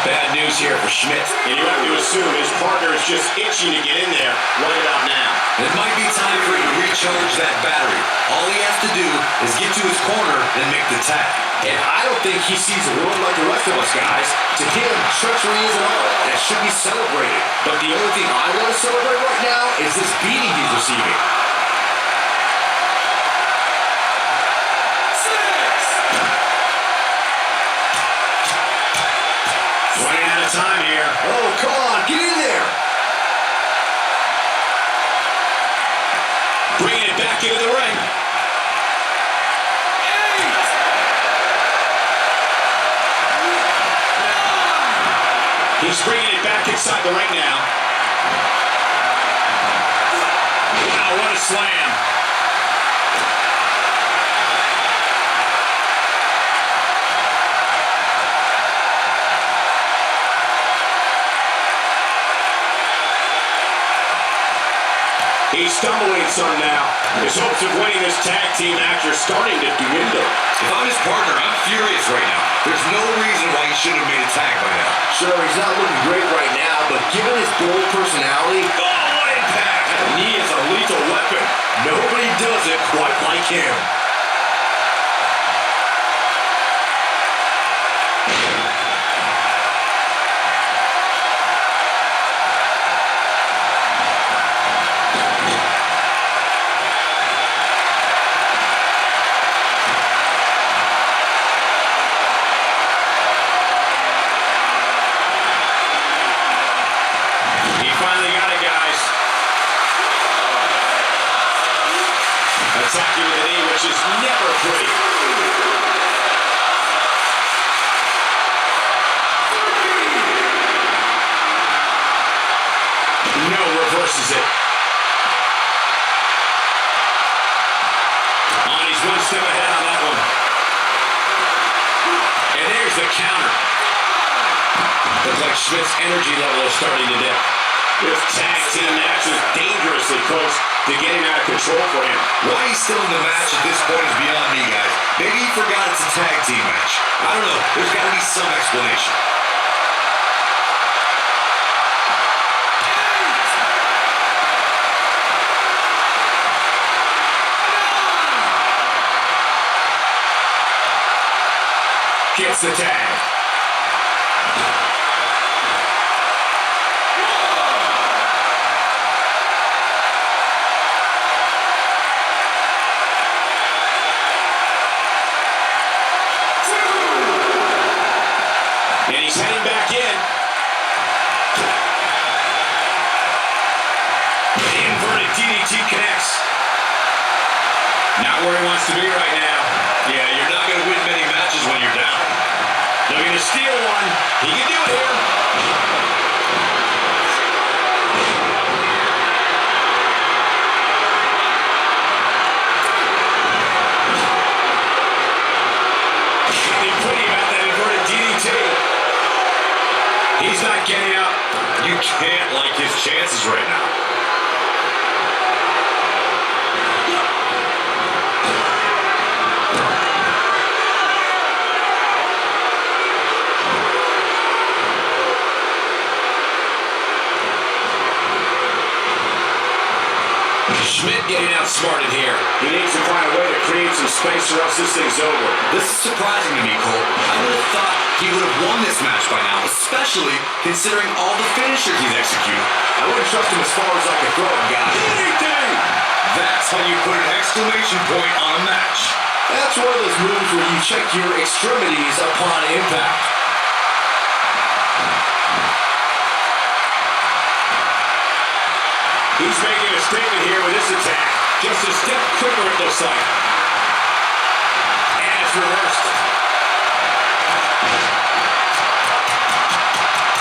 Bad news here for Schmidt. And you have to assume his partner is just itching to get in there right about now. It might be time for him to recharge that battery. All he has to do is get to his corner and make the tag. And I don't think he sees the world like the rest of us, guys. To him, treachery isn't all that should be celebrated. But the only thing I want to celebrate right now is this beating he's receiving. back inside the ring now. Wow, what a slam. He's stumbling some now. His hopes of winning this tag team match are starting to dwindle. If I'm his partner, I'm furious right now. There's no reason why he shouldn't have made a tag by now. Sure, he's not looking great right now, but given his bold personality, Oh, what impact! And he is a lethal weapon. nobody does it quite like him. He finally got it, guys. Attacking with an knee, which is never pretty. No, reverses it. Oh, he's one step ahead on that one. And there's the counter. Looks like Schmidt's energy level is starting to dip. This tag team match is dangerously close to getting out of control for him. Why he's still in the match at this point is beyond me, guys. Maybe he forgot it's a tag team match. I don't know. There's got to be some explanation. Gets the tag. And he's heading back in. The inverted DDT connects. Not where he wants to be right now. Yeah, you're not going to win many matches when you're down. Looking to steal one. He can do it here. Nothing pretty about that inverted DDT. He's not getting up. You can't like his chances right now. Schmidt getting outsmarted here. He needs to find a way to create some space or else this thing's over. This is surprising to me, Cole. I would have thought he would have won this match by now, especially considering all the finishers he's executed. I wouldn't trust him as far as I could throw him, guys. Anything! That's how you put an exclamation point on a match. That's one of those moves where you check your extremities upon impact. He's making a statement here with this attack. Just a step quicker, it looks like. And it's reversed.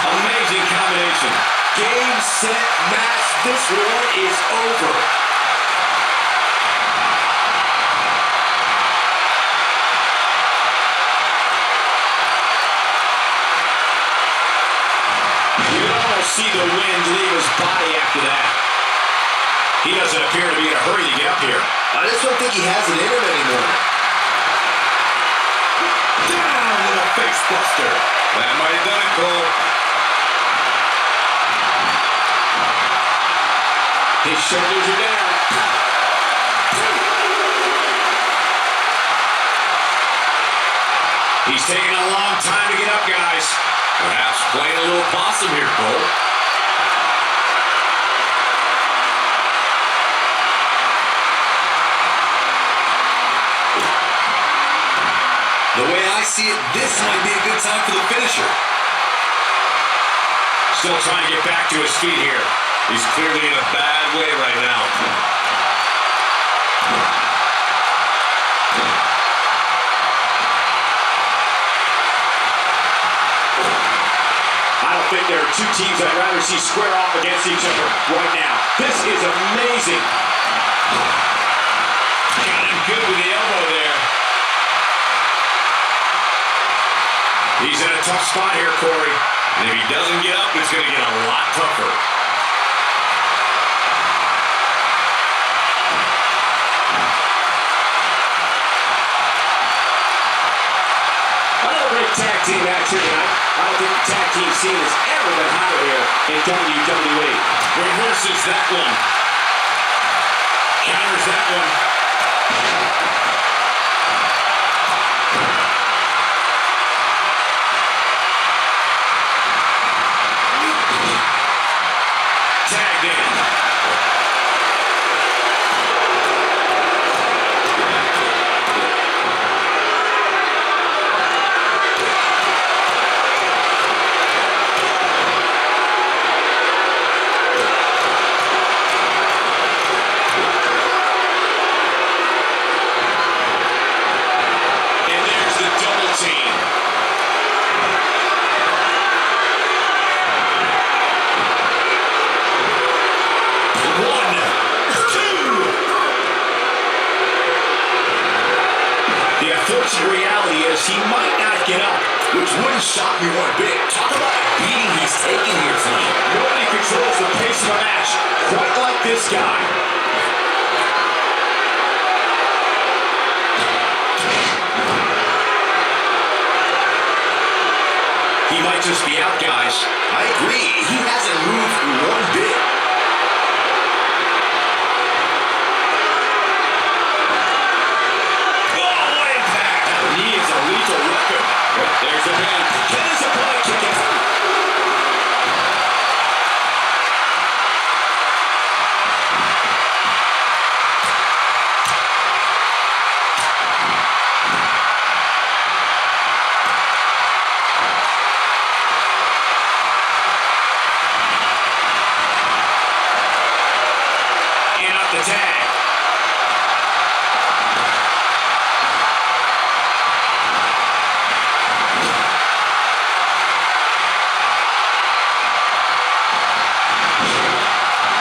Amazing combination. Game, set, match. This one is over. You can almost see the wind leave his body after that. He doesn't appear to be in a hurry to get up here. I just don't think he has it in him anymore. Down with a face buster. That might have done it, Cole. His shoulders are down. He's taking a long time to get up, guys. Perhaps playing a little possum here, Cole. The way I see it, this might be a good time for the finisher. Still trying to get back to his feet here. He's clearly in a bad way right now. I don't think there are two teams I'd rather see square off against each other right now. This is amazing. Got him good with the elbow there. He's in a tough spot here, Corey. And if he doesn't get up, it's going to get a lot tougher. Another great tag team match here tonight. I don't think the tag team scene has ever been hotter here in WWE. Reverses that one. Counters that one. Tagged in. And there's the double team. One, two. The unfortunate reality is he might not get up, which wouldn't shock me one bit. Talk about a beating he's taking here tonight. Nobody controls the pace of a match quite like this guy. He might just be out, guys. I agree. He hasn't moved one bit. Oh, what impact! He is a lethal weapon. There's the pin. Can his opponent kick out? And up the tag.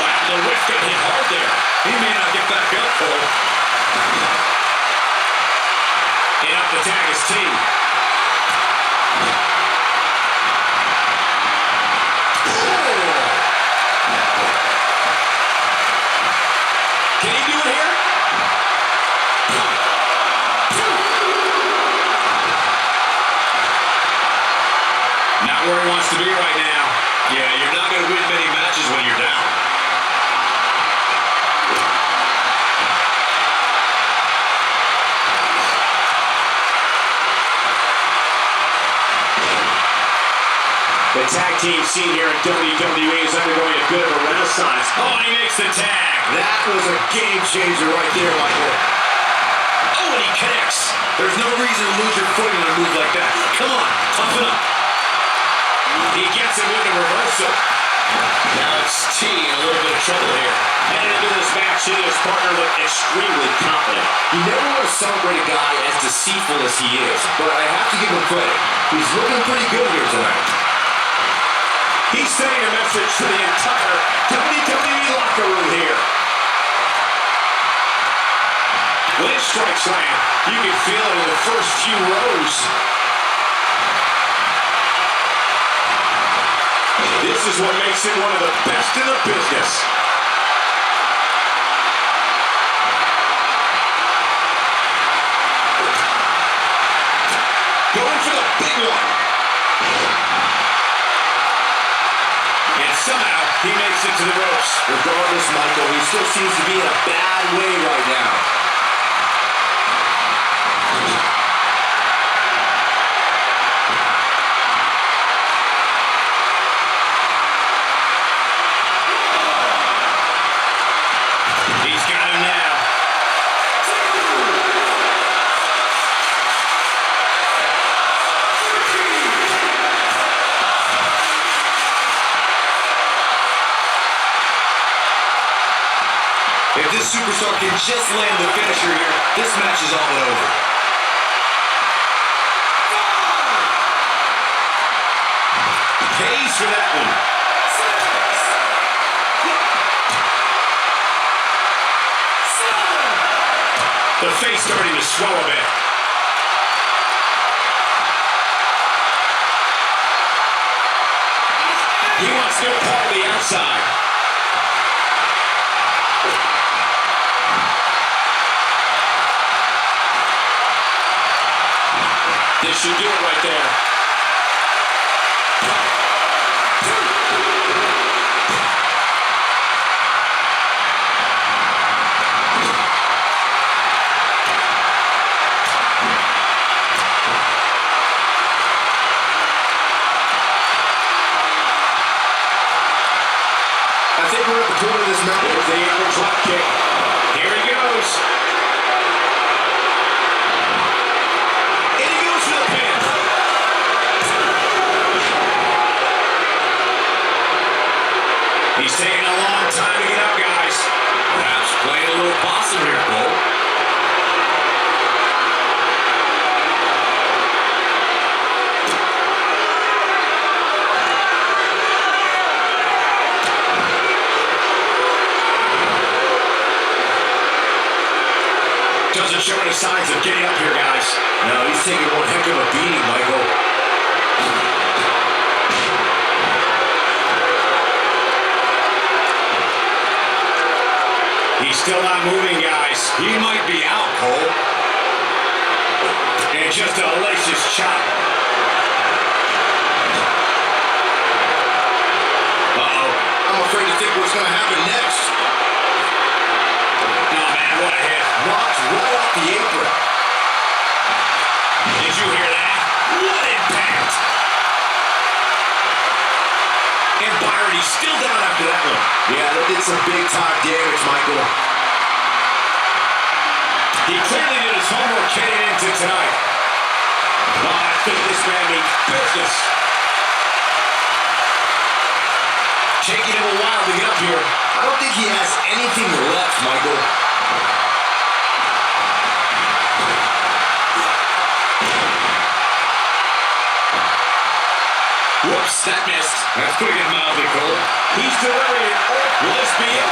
Wow, the whiff got hit hard there. He may not get back up, Cole. And up the tag is T. Can he do it here? Not where he wants to be right now. Yeah, you're not going to win many matches when you're down. The tag team scene here in WWE is undergoing a bit of a renaissance. Oh, and he makes the tag. That was a game changer right there, Michael. Oh, and he connects. There's no reason to lose your footing on a move like that. Come on, toughen up. He gets it with a reversal. Now it's T in a little bit of trouble here. Headed into this match, he and his partner look extremely confident. You never want to celebrate a guy as deceitful as he is, but I have to give him credit. He's looking pretty good here tonight. He's sending a message to the entire WWE locker room here. When it strikes land, you can feel it in the first few rows. This is what makes him one of the best in the business. Going for the big one. And somehow he makes it to the ropes. Regardless, Michael, he still seems to be in a bad way right now. He's got him now. If this superstar can just land the finisher here, this match is all but over. Pays for that one. starting to swell a bit. He wants no part of the outside. This should do it right there. I think we're at the point of this match. There's the ankle drop kick. Here he goes. And he goes for the pin. He's taking a long time to get up, guys. Perhaps playing a little possum here, Cole. Doesn't show any signs of getting up here, guys. No, he's taking one heck of a beating, Michael. He's still not moving, guys. He might be out, Cole. And just a hellacious chop. Uh-oh. I'm afraid to think what's going to happen next. Oh, man, what a hit. Knocked right off the apron. Did you hear that? What impact! And Byron, he's still down after that one. Yeah, that did some big-time damage, Michael. He clearly did his homework heading into tonight. Oh, I think this man means business. Taking him a while to get up here. I don't think he has anything left, Michael. Whoops, that missed. That's putting it mildly, Cole. He's delivering it. Will this be it?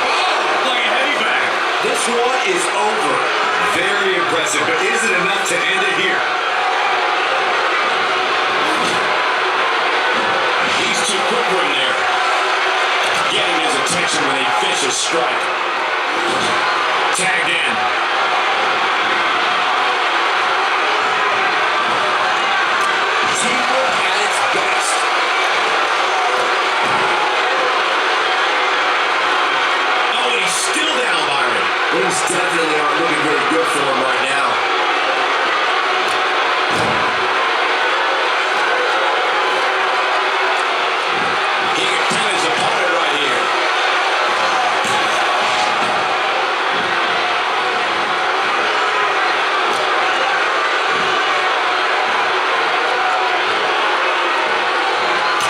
Oh, like a heavy bag. This one is over. Very impressive, but is it enough to end it here? He's too quick for him there. Getting his attention with a vicious strike. Tagged in. Teamwork at its best. Oh, and he's still down, Byron. Things definitely aren't looking very good for him right now. He can pin his opponent right here.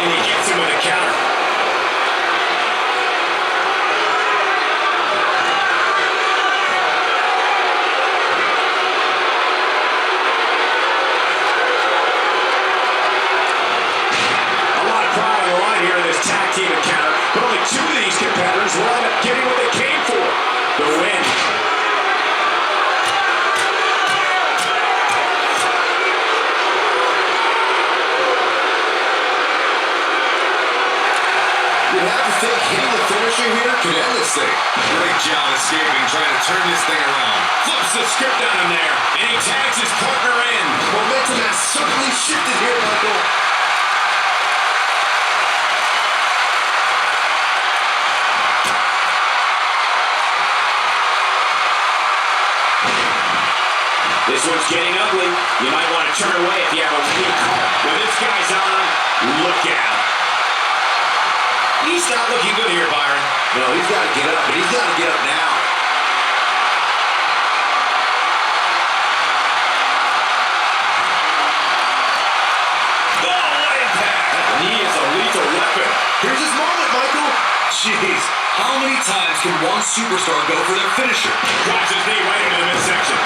And he gets him with a counter. A lot of pride on the line here in this tag team encounter, but only two of these competitors will end up getting what they came for, the win. You'd have to think hitting the finisher here could end this thing. Great job escaping, trying to turn this thing around. Flips the script on him there, and he tags his partner in. Momentum has suddenly shifted here, Michael. This one's getting ugly. You might want to turn away if you have a weak heart. When this guy's on, look out. He's not looking good here, Byron. No, he's got to get up, and he's got to get up now. Oh, what impact! That knee is a lethal weapon. Here's his moment, Michael. Jeez, how many times can one superstar go for their finisher? Drives his knee right into the midsection.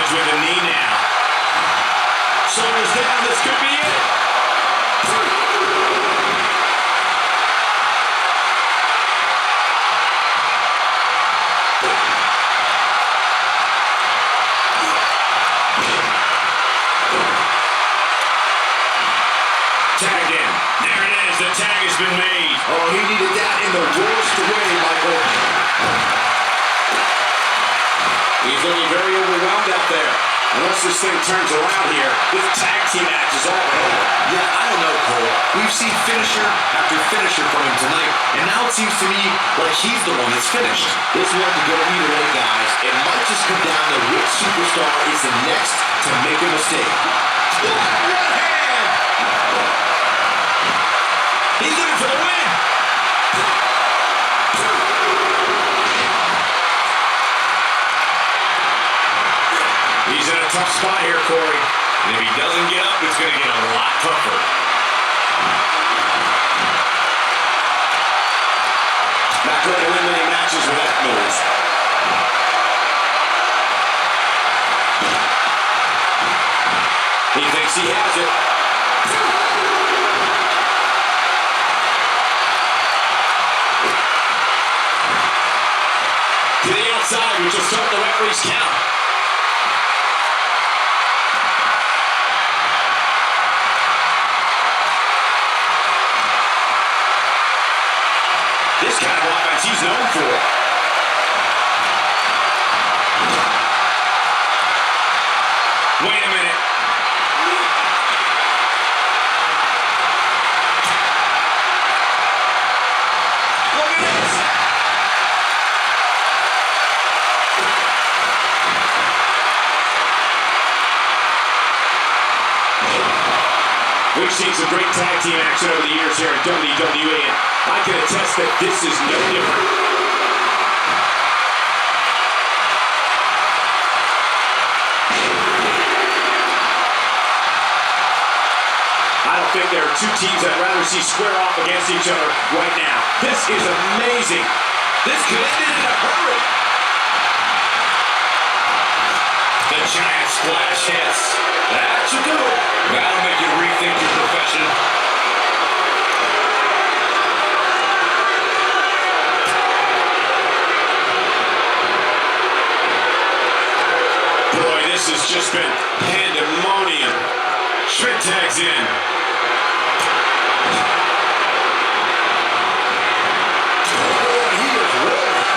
damage with the knee now. Shoulders down, this could be it. Tag in. There it is, the tag has been made. Oh, he needed that in the worst way, Michael. He's looking very overwhelmed out there. Unless this thing turns around here, this tag team match is all over. Yeah, I don't know, Cole. We've seen finisher after finisher from him tonight, and now it seems to me like he's the one that's finished. This one could go either way, guys. It might just come down to which superstar is the next to make a mistake. Right hand! He's looking for the win! He's in a tough spot here, Corey. And if he doesn't get up, it's going to get a lot tougher. Not going to win many matches with that move. He thinks he has it. To the outside, which will start the referee's count. This kind of offense he's known for. Wait a minute. Look at this. We've seen some great tag team action over the years here in WWE, and I can attest that this is no different. I don't think there are two teams I'd rather see square off against each other right now. This is amazing. This could end it in a hurry. The giant splash hits. That should do it. That'll make you rethink your profession. Boy, this has just been pandemonium. Schmidt tags in. Oh, he is rolling.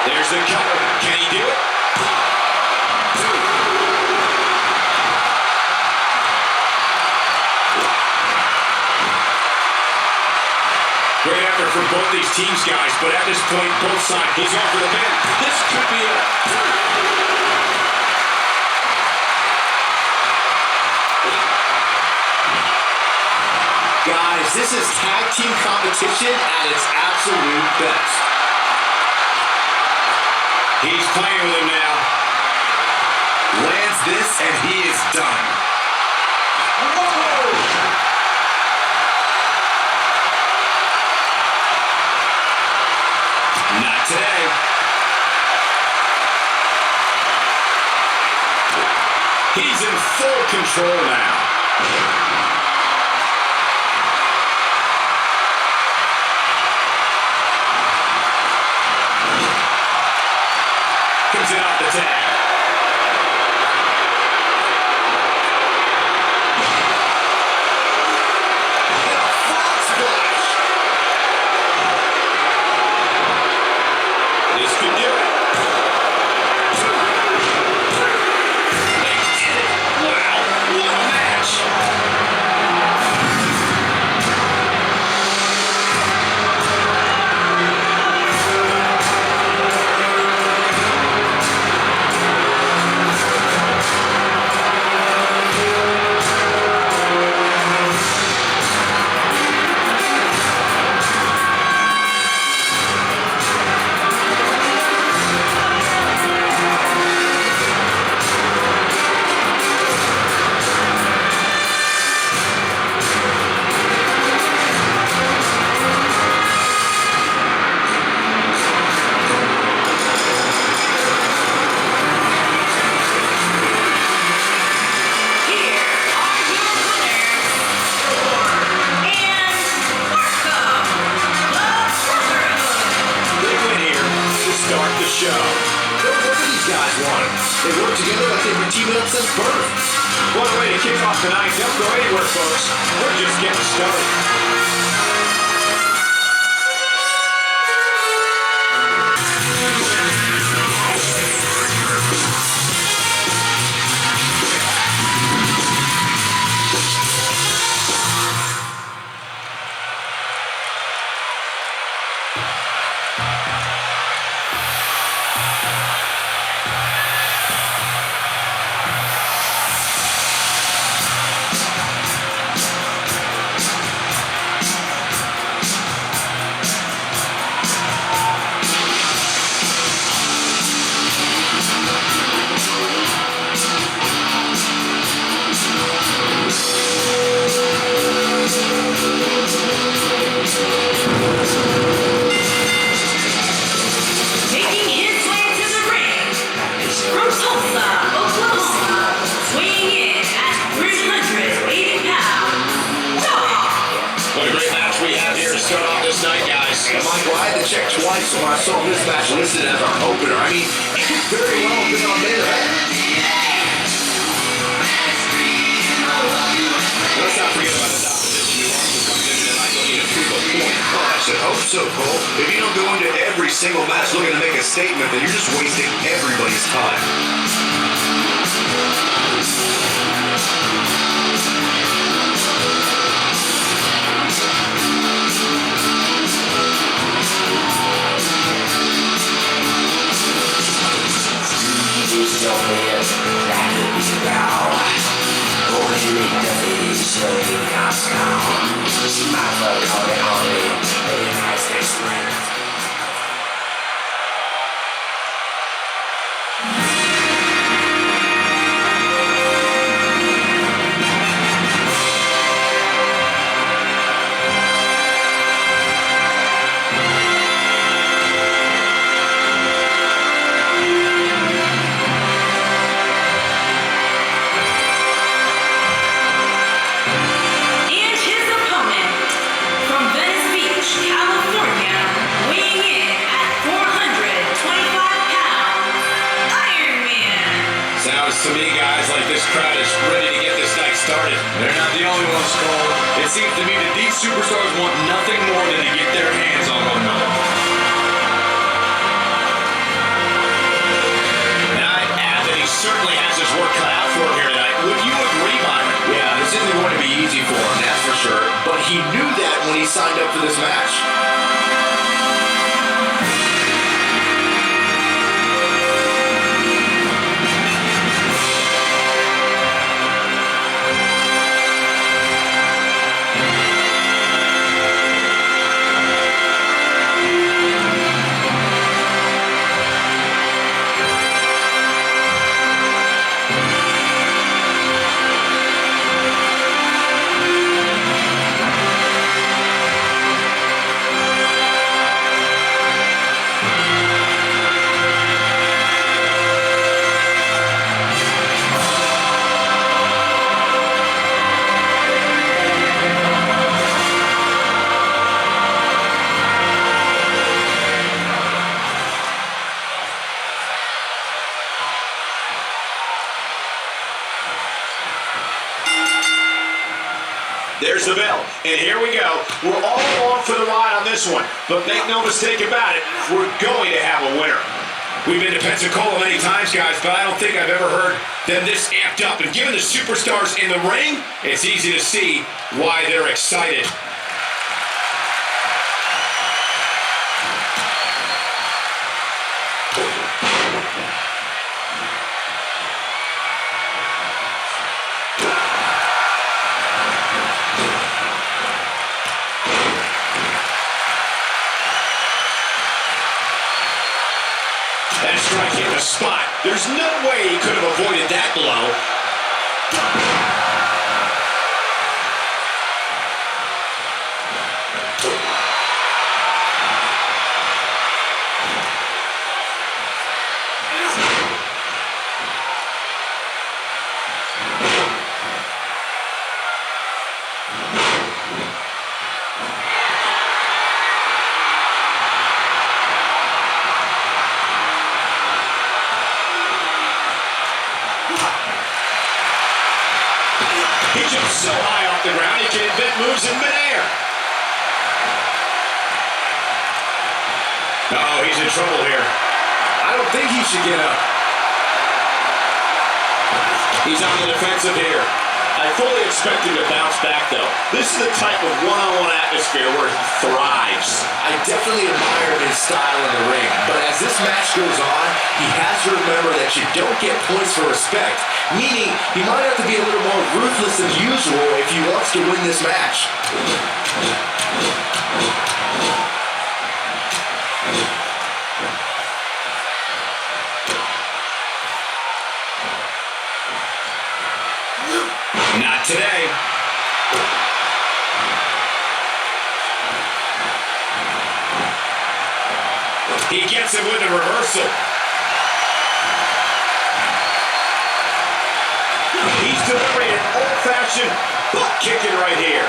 There's the cover. Can he do it? Great effort from both these teams, guys, but at this point, both sides, he's on for the pin. This could be it. Guys, this is tag team competition at its absolute best. He's playing with him now. Lands this, and he is done. Not today. He's in full control now. Comes in off the tag. And a frog splash. This could do it. They did it. Wow, what a match. the show. No wonder these guys won. They work together like they've been teaming up since birth. What a way to kick off tonight. Don't go anywhere, folks. We're just getting started. Making his way to the ring from Tulsa, Oklahoma, weighing in at 380 pounds. What a great match we have here to start off this night, guys. Michael, I had to check twice when I saw this match listed as our opener. I mean, it could very well have been our main event. Let's not forget about this opposition who also comes in tonight looking to prove a point. Oh, I should hope so, Cole. If you don't go into every single match looking to make a statement, then you're just wasting everybody's time. And his opponent from Venice Beach, California, weighing in at 425 pounds, Iron Man. Sounds to me, guys, like this crowd is ready to get this night started. They're not the only ones, Cole. It seems to me that these superstars want nothing more than to get their hands on one another. And I'd add that he certainly has his work cut out for him here tonight. Would you agree, Byron? Yeah, this isn't going to be easy for him, that's for sure. But he knew that when he signed up for this match. There's the bell, and here we go. We're all along for the ride on this one, but make no mistake about it, we're going to have a winner. We've been to Pensacola many times, guys, but I don't think I've ever heard them this amped up. And given the superstars in the ring, it's easy to see why they're excited. That strike hit the spot. There's no way he could have avoided that blow. so high off the ground, he can invent moves in midair. Oh, he's in trouble here. I don't think he should get up. He's on the defensive here. I fully expect him to bounce back, though. This is the type of one-on-one atmosphere where he thrives. I definitely admire his style in the ring, but as this match goes on, he has to remember that you don't get points for respect, meaning he might have to be a little more ruthless than usual if he wants to win this match. Not today. He gets it with a reversal. He's delivering an old-fashioned butt kicking right here.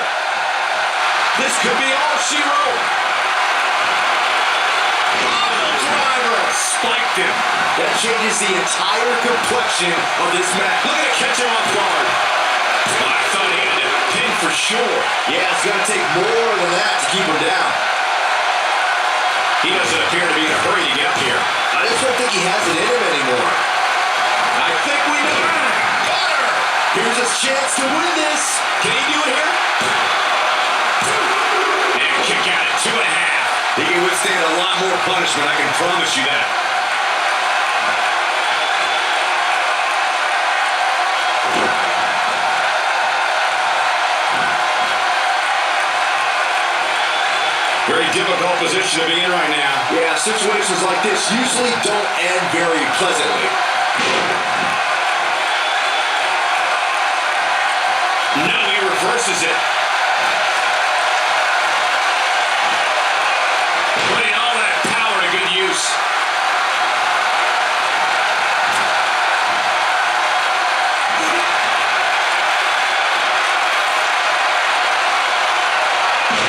This could be all she wrote. Pile driver spiked him. That changes the entire complexion of this match. Look at it catch him off guard. I thought he had a pin for sure. Yeah, it's going to take more than that to keep him down. He doesn't appear to be in a hurry to get up here. I just don't think he has it in him anymore. I think we know. Got her. Here's his chance to win this. Can he do it here? And kick out at 2.5. He can withstand a lot more punishment, I can promise you that. Very difficult position to be in right now. Yeah, situations like this usually don't end very pleasantly. Now he reverses it. Putting all that power to good use.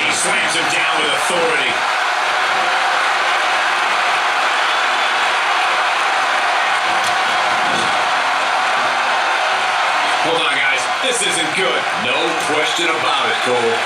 He slams him down with authority. Hold on, guys. This isn't good. No question about it, Cole.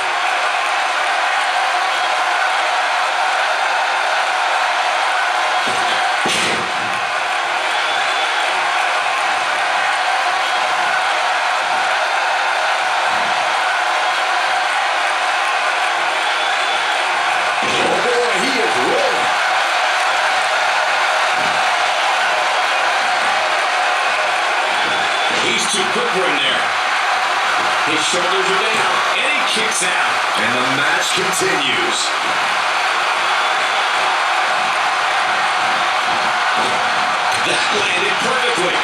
Too quick for him there. His shoulders are down, and he kicks out. And the match continues. That landed perfectly.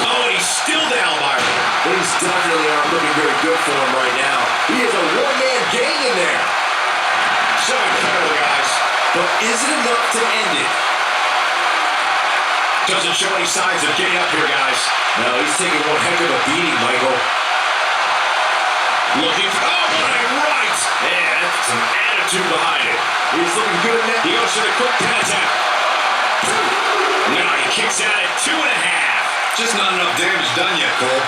Oh, he's still down, Byron. Things definitely aren't looking very good for him right now. He is a one-man gang in there. So incredible, guys. But is it enough to end it? Doesn't show any signs of getting up here, guys. No, he's taking one heck of a beating, Michael. Looking. Oh, what a right! Yeah, that's some attitude behind it. He's looking good now. He goes for the quick pin attempt. Now he kicks out at 2.5. Just not enough damage done yet, Cole.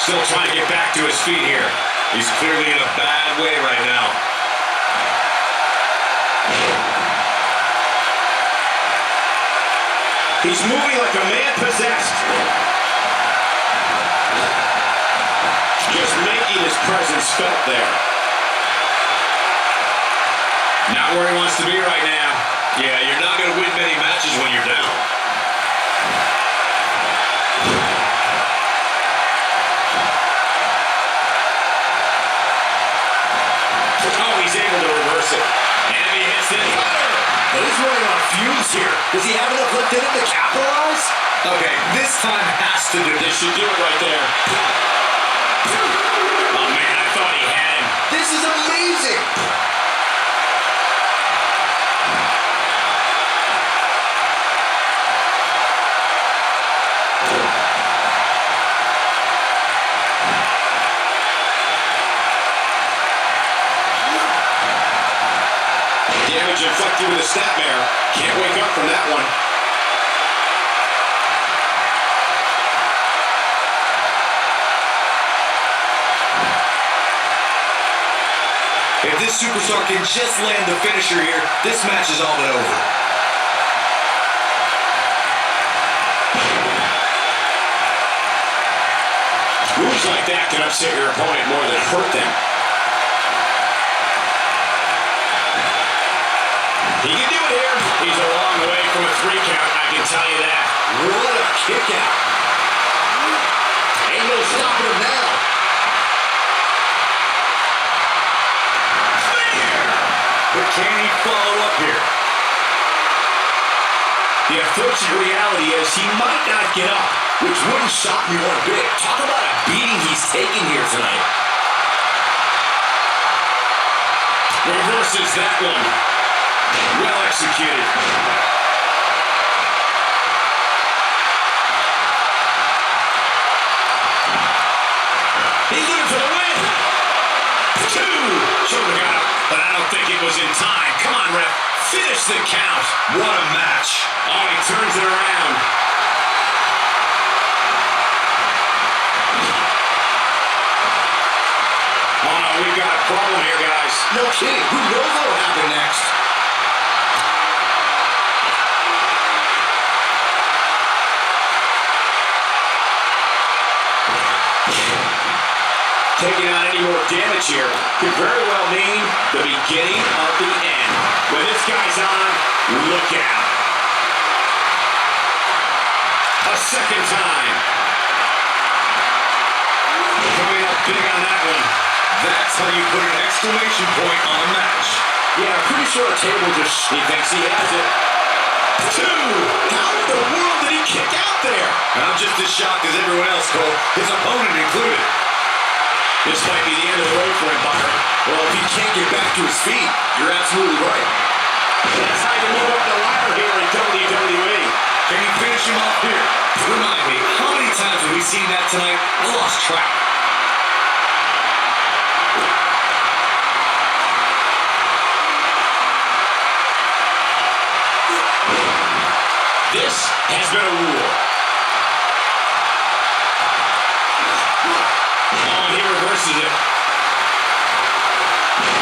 Still trying to get back to his feet here. He's clearly in a bad way right now. He's moving like a man possessed. Just making his presence felt there. Not where he wants to be right now. Yeah, you're not going to win many matches when you're down. Oh, he's able to reverse it. And he hits it. But he's running on fumes here. Does he have enough left in him to capitalize? Okay, this time has to do This should do it right there. Oh, man, I thought he had him. This is amazing. snapmare. Can't wake up from that one. If this superstar can just land the finisher here, this match is all but over. Moves like that can upset your opponent more than hurt them. He can do it here. He's a long way from a 3 count, I can tell you that. What a kick out. Ain't no stopping him now. But can he follow up here? The unfortunate reality is he might not get up, Which wouldn't shock me one bit. Talk about a beating he's taking here tonight. reverses that one. Well executed. He's looking for the win. 2. Shoulder got up, but I don't think it was in time. Come on, ref. Finish the count. What a match. Oh, he turns it around. Oh, no, we've got a problem here, guys. No kidding. Who knows what will happen next? Taking on any more damage here could very well mean the beginning of the end. When this guy's on, look out. A second time. Coming up big on that one. That's how you put an exclamation point on a match. Yeah, I'm pretty sure the table just, he thinks he has it. 2! How in the world did he kick out there? I'm just as shocked as everyone else, Cole. His opponent included. This might be the end of the road for him, Byron. Well, if he can't get back to his feet, you're absolutely right. That's how you move up the ladder here in WWE. Can he finish him off here? Remind me, how many times have we seen that tonight? I lost track. This has been a rule. Oh, and he reverses it.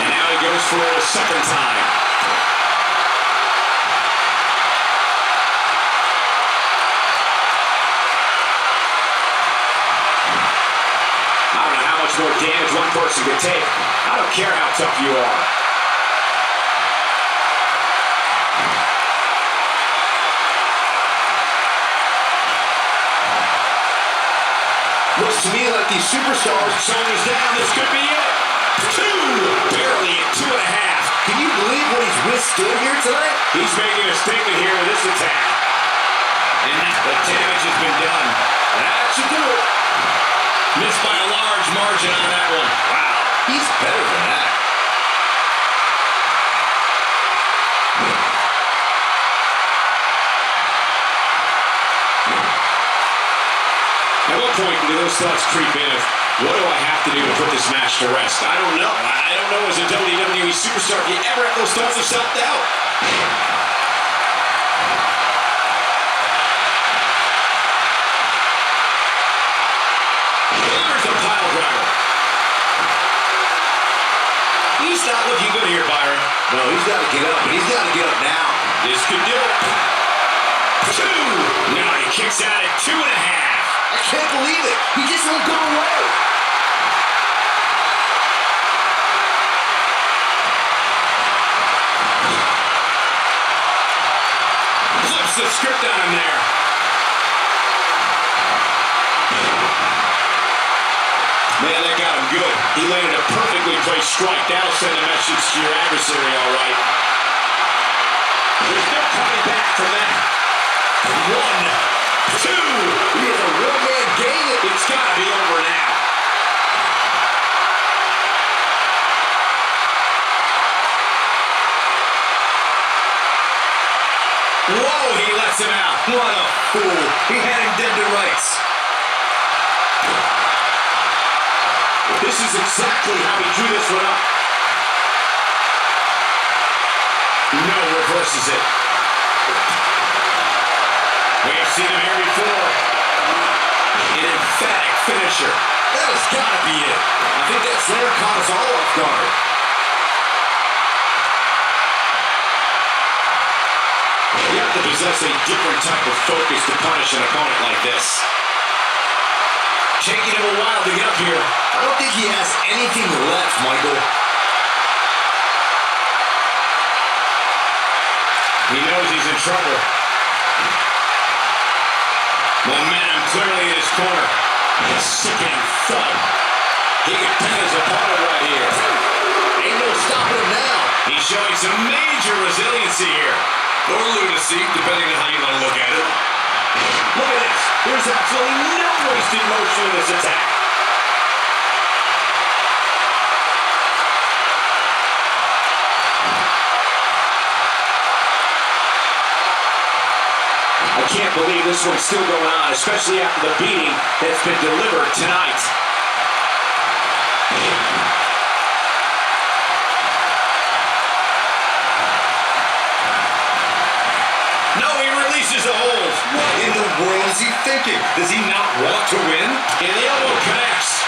And now he goes for it a second time. I don't know how much more damage one person could take. I don't care how tough you are. Looks to me like these superstars. Shoulders down, this could be it. 2! Barely at 2.5. Can you believe what he's withstood here tonight? He's making a statement here with this attack. And the damage has been done. That should do it. Missed by a large margin on that one. Wow. He's better than that. At what point do those thoughts creep in of, what do I have to do to put this match to rest? I don't know. I don't know as a WWE superstar if you ever have those thoughts of self-doubt. There's the pile driver. He's not looking good here, Byron. No, he's got to get up, and he's got to get up now. This could do it. 2! Now he kicks out at 2.5. I can't believe it. He just won't go away. Flips the script on him there. Man, that got him good. He landed a perfectly placed strike. That'll send a message to your adversary, all right. There's no coming back from that. 1, 2. He is a one-man game. It's got to be over now. Whoa, he lets him out. What a fool. He had him dead to rights. This is exactly how he drew this one up. No reverses it. We have seen him here before. An emphatic finisher. That has got to be it. I think that slam caught us all off guard. You have to possess a different type of focus to punish an opponent like this. Taking him a while to get up here. I don't think he has anything left, Michael. He knows he's in trouble. Momentum clearly in his corner. A sickening thud. He can pin his opponent right here. Ain't no stopping him now. He's showing some major resiliency here. Or lunacy, depending on how you want to look at it. Look at this. There's absolutely no wasted motion in this attack. I can't believe this one's still going on, especially after the beating that's been delivered tonight. No, he releases a hold. What in the world is he thinking? Does he not want to win? And the elbow connects.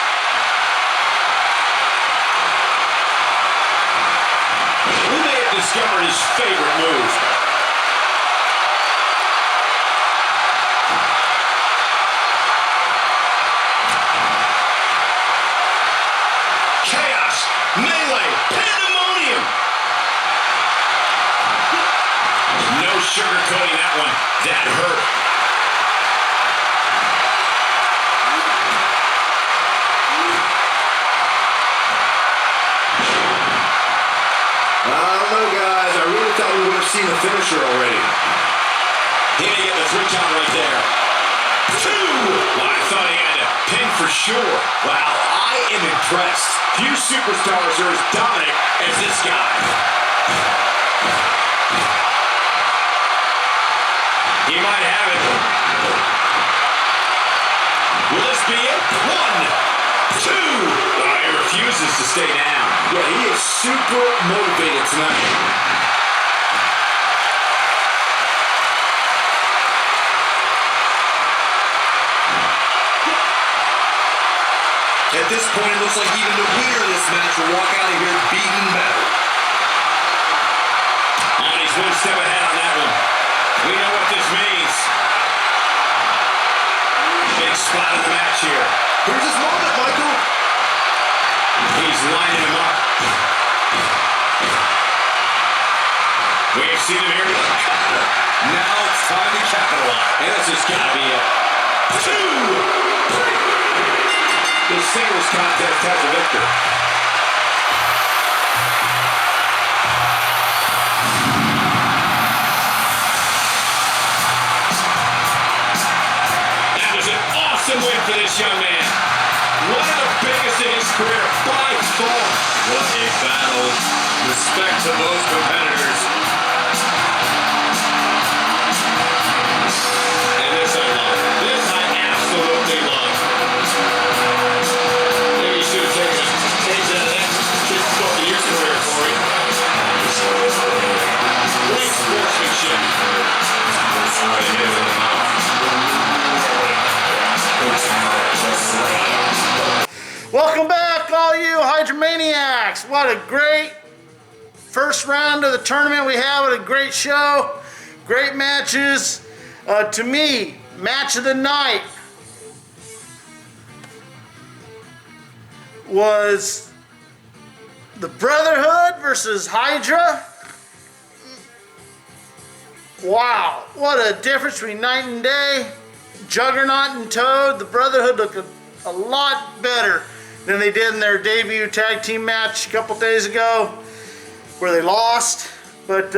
We may have discovered his favorite move. Chaos, melee, pandemonium. No sugarcoating that one. That hurt. I don't know, guys. I really thought we would have seen the finisher already. He may get the 3 count right there. 2! Well, I thought he had a pin for sure. Wow, I am impressed. Few superstars are as dominant as this guy. He might have it. Will this be it? 1, 2. He refuses to stay down. Yeah, he is super motivated tonight. At this point, it looks like even the winner of this match will walk out of here beaten and battered. And he's one step ahead on that one. We know what this means. Big spot in the match here. Here's his moment, Michael. He's lining him up. We have seen him here. Now it's time to capitalize. And this has got to be it. 2! This singles contest has a victor. That was an awesome win for this young man. One of the biggest in his career by far. What a battle. Respect to both competitors. And this I love. This I absolutely love. Maybe you should have taken a page out of that 50-year career, Corey. Great sportsmanship. Welcome back, all you Hydramaniacs. What a great first round of the tournament we had. What a great show. Great matches. To me, match of the night was the Brotherhood versus HYDRA. Wow, what a difference between night and day. Juggernaut and Toad, the Brotherhood looked a lot better than they did in their debut tag team match a couple days ago, where they lost. But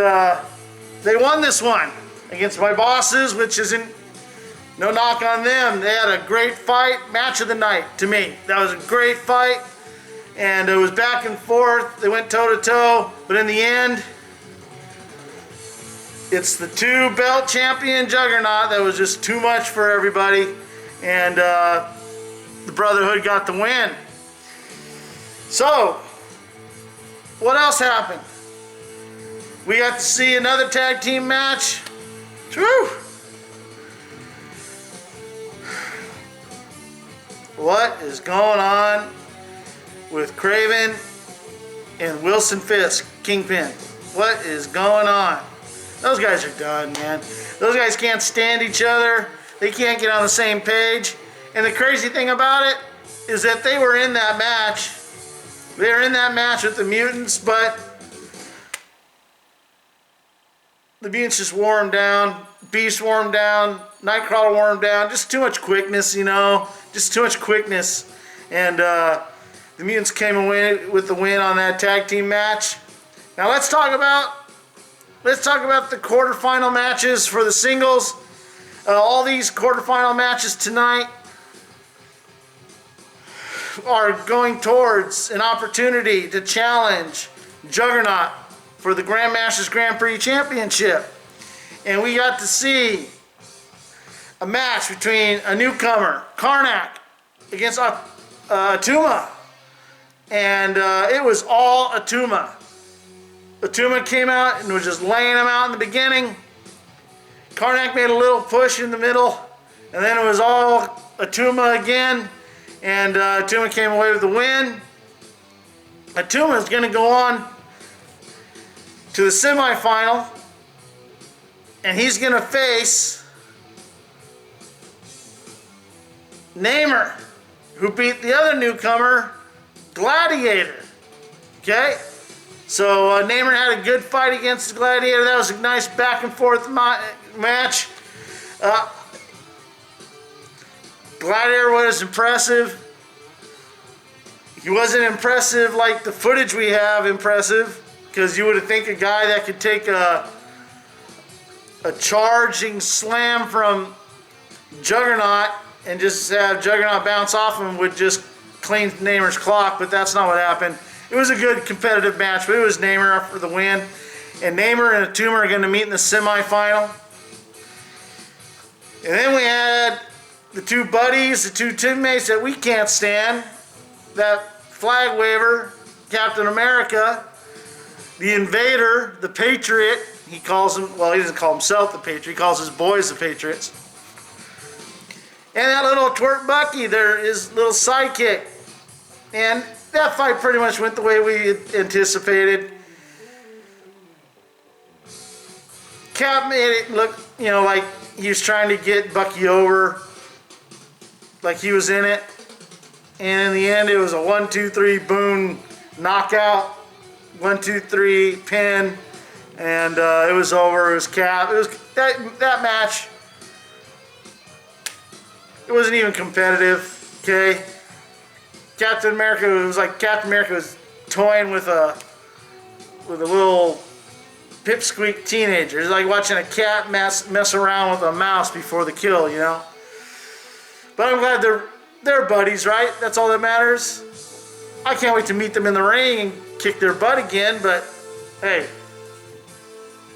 they won this one against my bosses, which isn't no knock on them. They had a great fight. Match of the night to me. That was a great fight, and it was back and forth. They went toe to toe, but in the end, it's the 2-belt champion Juggernaut that was just too much for everybody, and the Brotherhood got the win. So, what else happened? We got to see another tag team match. Woo! What is going on with Kraven and Wilson Fisk, Kingpin? What is going on? Those guys are done, man. Those guys can't stand each other. They can't get on the same page. And the crazy thing about it is that they were in that match. They were in that match with the mutants, but the mutants just wore them down. Beast wore them down. Nightcrawler wore them down. Just too much quickness, you know. Just too much quickness. And the mutants came away with the win on that tag team match. Now let's talk about the quarterfinal matches for the singles. All these quarterfinal matches tonight are going towards an opportunity to challenge Juggernaut for the Grandmaster's Grand Prix Championship. And we got to see a match between a newcomer, Karnak, against Attuma. And it was all Attuma. Attuma came out and was just laying him out in the beginning. Karnak made a little push in the middle, and then it was all Attuma again, and Attuma came away with the win. Attuma is going to go on to the semifinal, and he's going to face Namor, who beat the other newcomer, Gladiator. Okay? So Namor had a good fight against the Gladiator. That was a nice back and forth match. Gladiator was impressive. He wasn't impressive like the footage we have impressive, because you would think a guy that could take a charging slam from Juggernaut and just have Juggernaut bounce off him would just clean Namor's clock, but that's not what happened. It was a good competitive match, but it was Namor for the win. And Namor and Attuma are going to meet in the semifinal. And then we had the two buddies, the two teammates that we can't stand. That flag waver, Captain America, the Invader, the Patriot. He calls him, well, he doesn't call himself the Patriot. He calls his boys the Patriots. And that little twerp Bucky, his little sidekick. And that fight pretty much went the way we anticipated. Cap made it look, you know, like he was trying to get Bucky over, like he was in it. And in the end, it was a 1-2-3 boom knockout, 1-2-3 pin, and it was over. It was Cap. It was that match. It wasn't even competitive. Okay. Captain America, it was like Captain America was toying with a little pipsqueak teenager. It's like watching a cat mess around with a mouse before the kill, you know. But I'm glad they're buddies, right? That's all that matters. I can't wait to meet them in the ring and kick their butt again. But hey,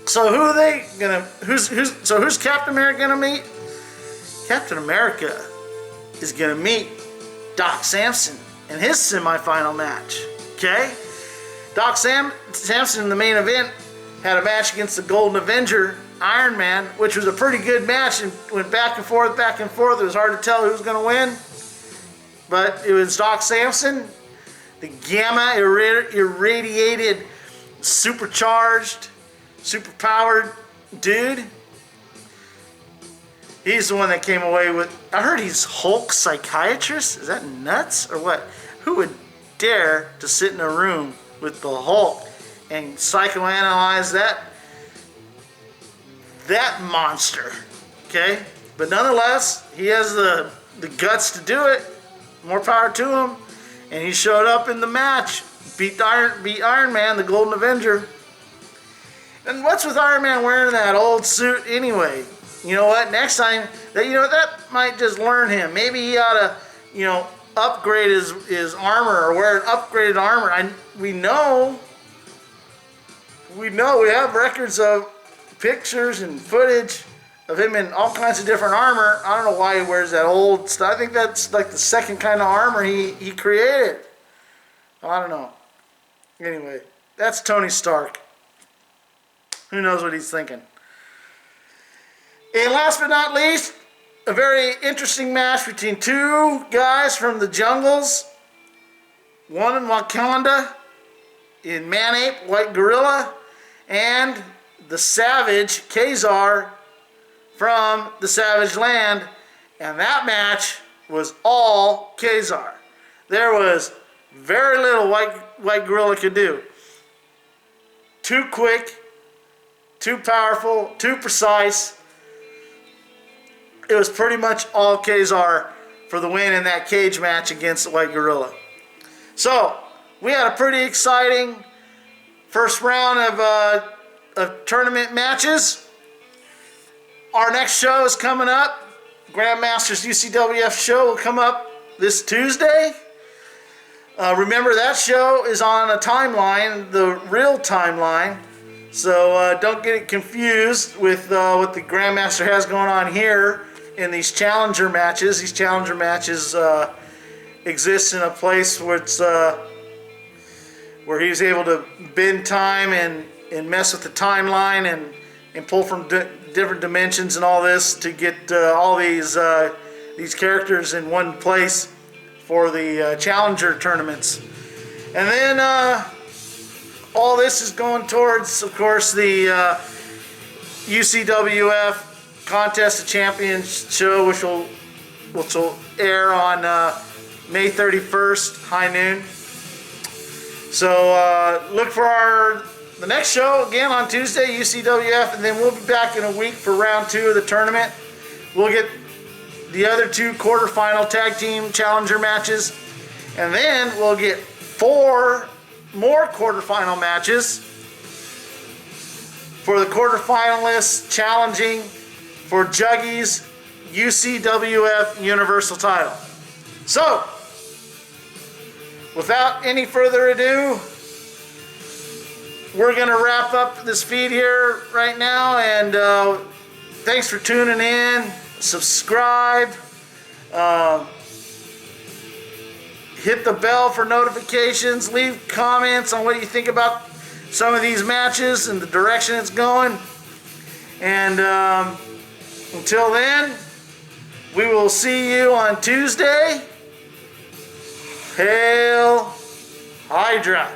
so who are they gonna? Who's Captain America gonna meet? Captain America is gonna meet Doc Samson in his semifinal match. Okay? Doc Samson in the main event had a match against the Golden Avenger, Iron Man, which was a pretty good match and went back and forth, back and forth. It was hard to tell who was going to win. But it was Doc Samson, the gamma irradiated, supercharged, superpowered dude. He's the one that came away with, I heard he's Hulk psychiatrist. Is that nuts or what? Who would dare to sit in a room with the Hulk and psychoanalyze that monster? Okay? But nonetheless, he has the guts to do it. More power to him. And he showed up in the match. Beat Iron Man, the Golden Avenger. And what's with Iron Man wearing that old suit anyway? You know what? Next time, that might just learn him. Maybe he ought to, upgrade his armor or wear an upgraded armor. We know we have records of pictures and footage of him in all kinds of different armor. I don't know why he wears that old stuff. I think that's like the second kind of armor he created. I don't know. Anyway, that's Tony Stark. Who knows what he's thinking? And last but not least, a very interesting match between two guys from the jungles. One in Wakanda, in Man-Ape, White Gorilla, and the Savage, Ka-Zar, from the Savage Land. And that match was all Ka-Zar. There was very little White Gorilla could do. Too quick, too powerful, too precise. It was pretty much all Ka-Zar for the win in that cage match against the White Gorilla. So, we had a pretty exciting first round of tournament matches. Our next show is coming up. Grandmaster's UCWF show will come up this Tuesday. Remember, that show is on a timeline, the real timeline. So don't get it confused with what the Grandmaster has going on here in these challenger matches. These challenger matches exist in a place where it's where he's able to bend time and mess with the timeline and pull from different dimensions and all this to get all these characters in one place for the challenger tournaments. And then all this is going towards, of course, the UCWF Contest of Champions show, which will air on May 31st, high noon. So look for the next show again on Tuesday, UCWF, and then we'll be back in a week for round 2 of the tournament. We'll get the other 2 quarterfinal tag team challenger matches, and then we'll get 4 more quarterfinal matches for the quarterfinalists challenging for Juggy's UCWF Universal title. So, without any further ado, we're going to wrap up this feed here right now, and thanks for tuning in. Subscribe, hit the bell for notifications, leave comments on what you think about some of these matches and the direction it's going. And until then, we will see you on Tuesday. Hail Hydra!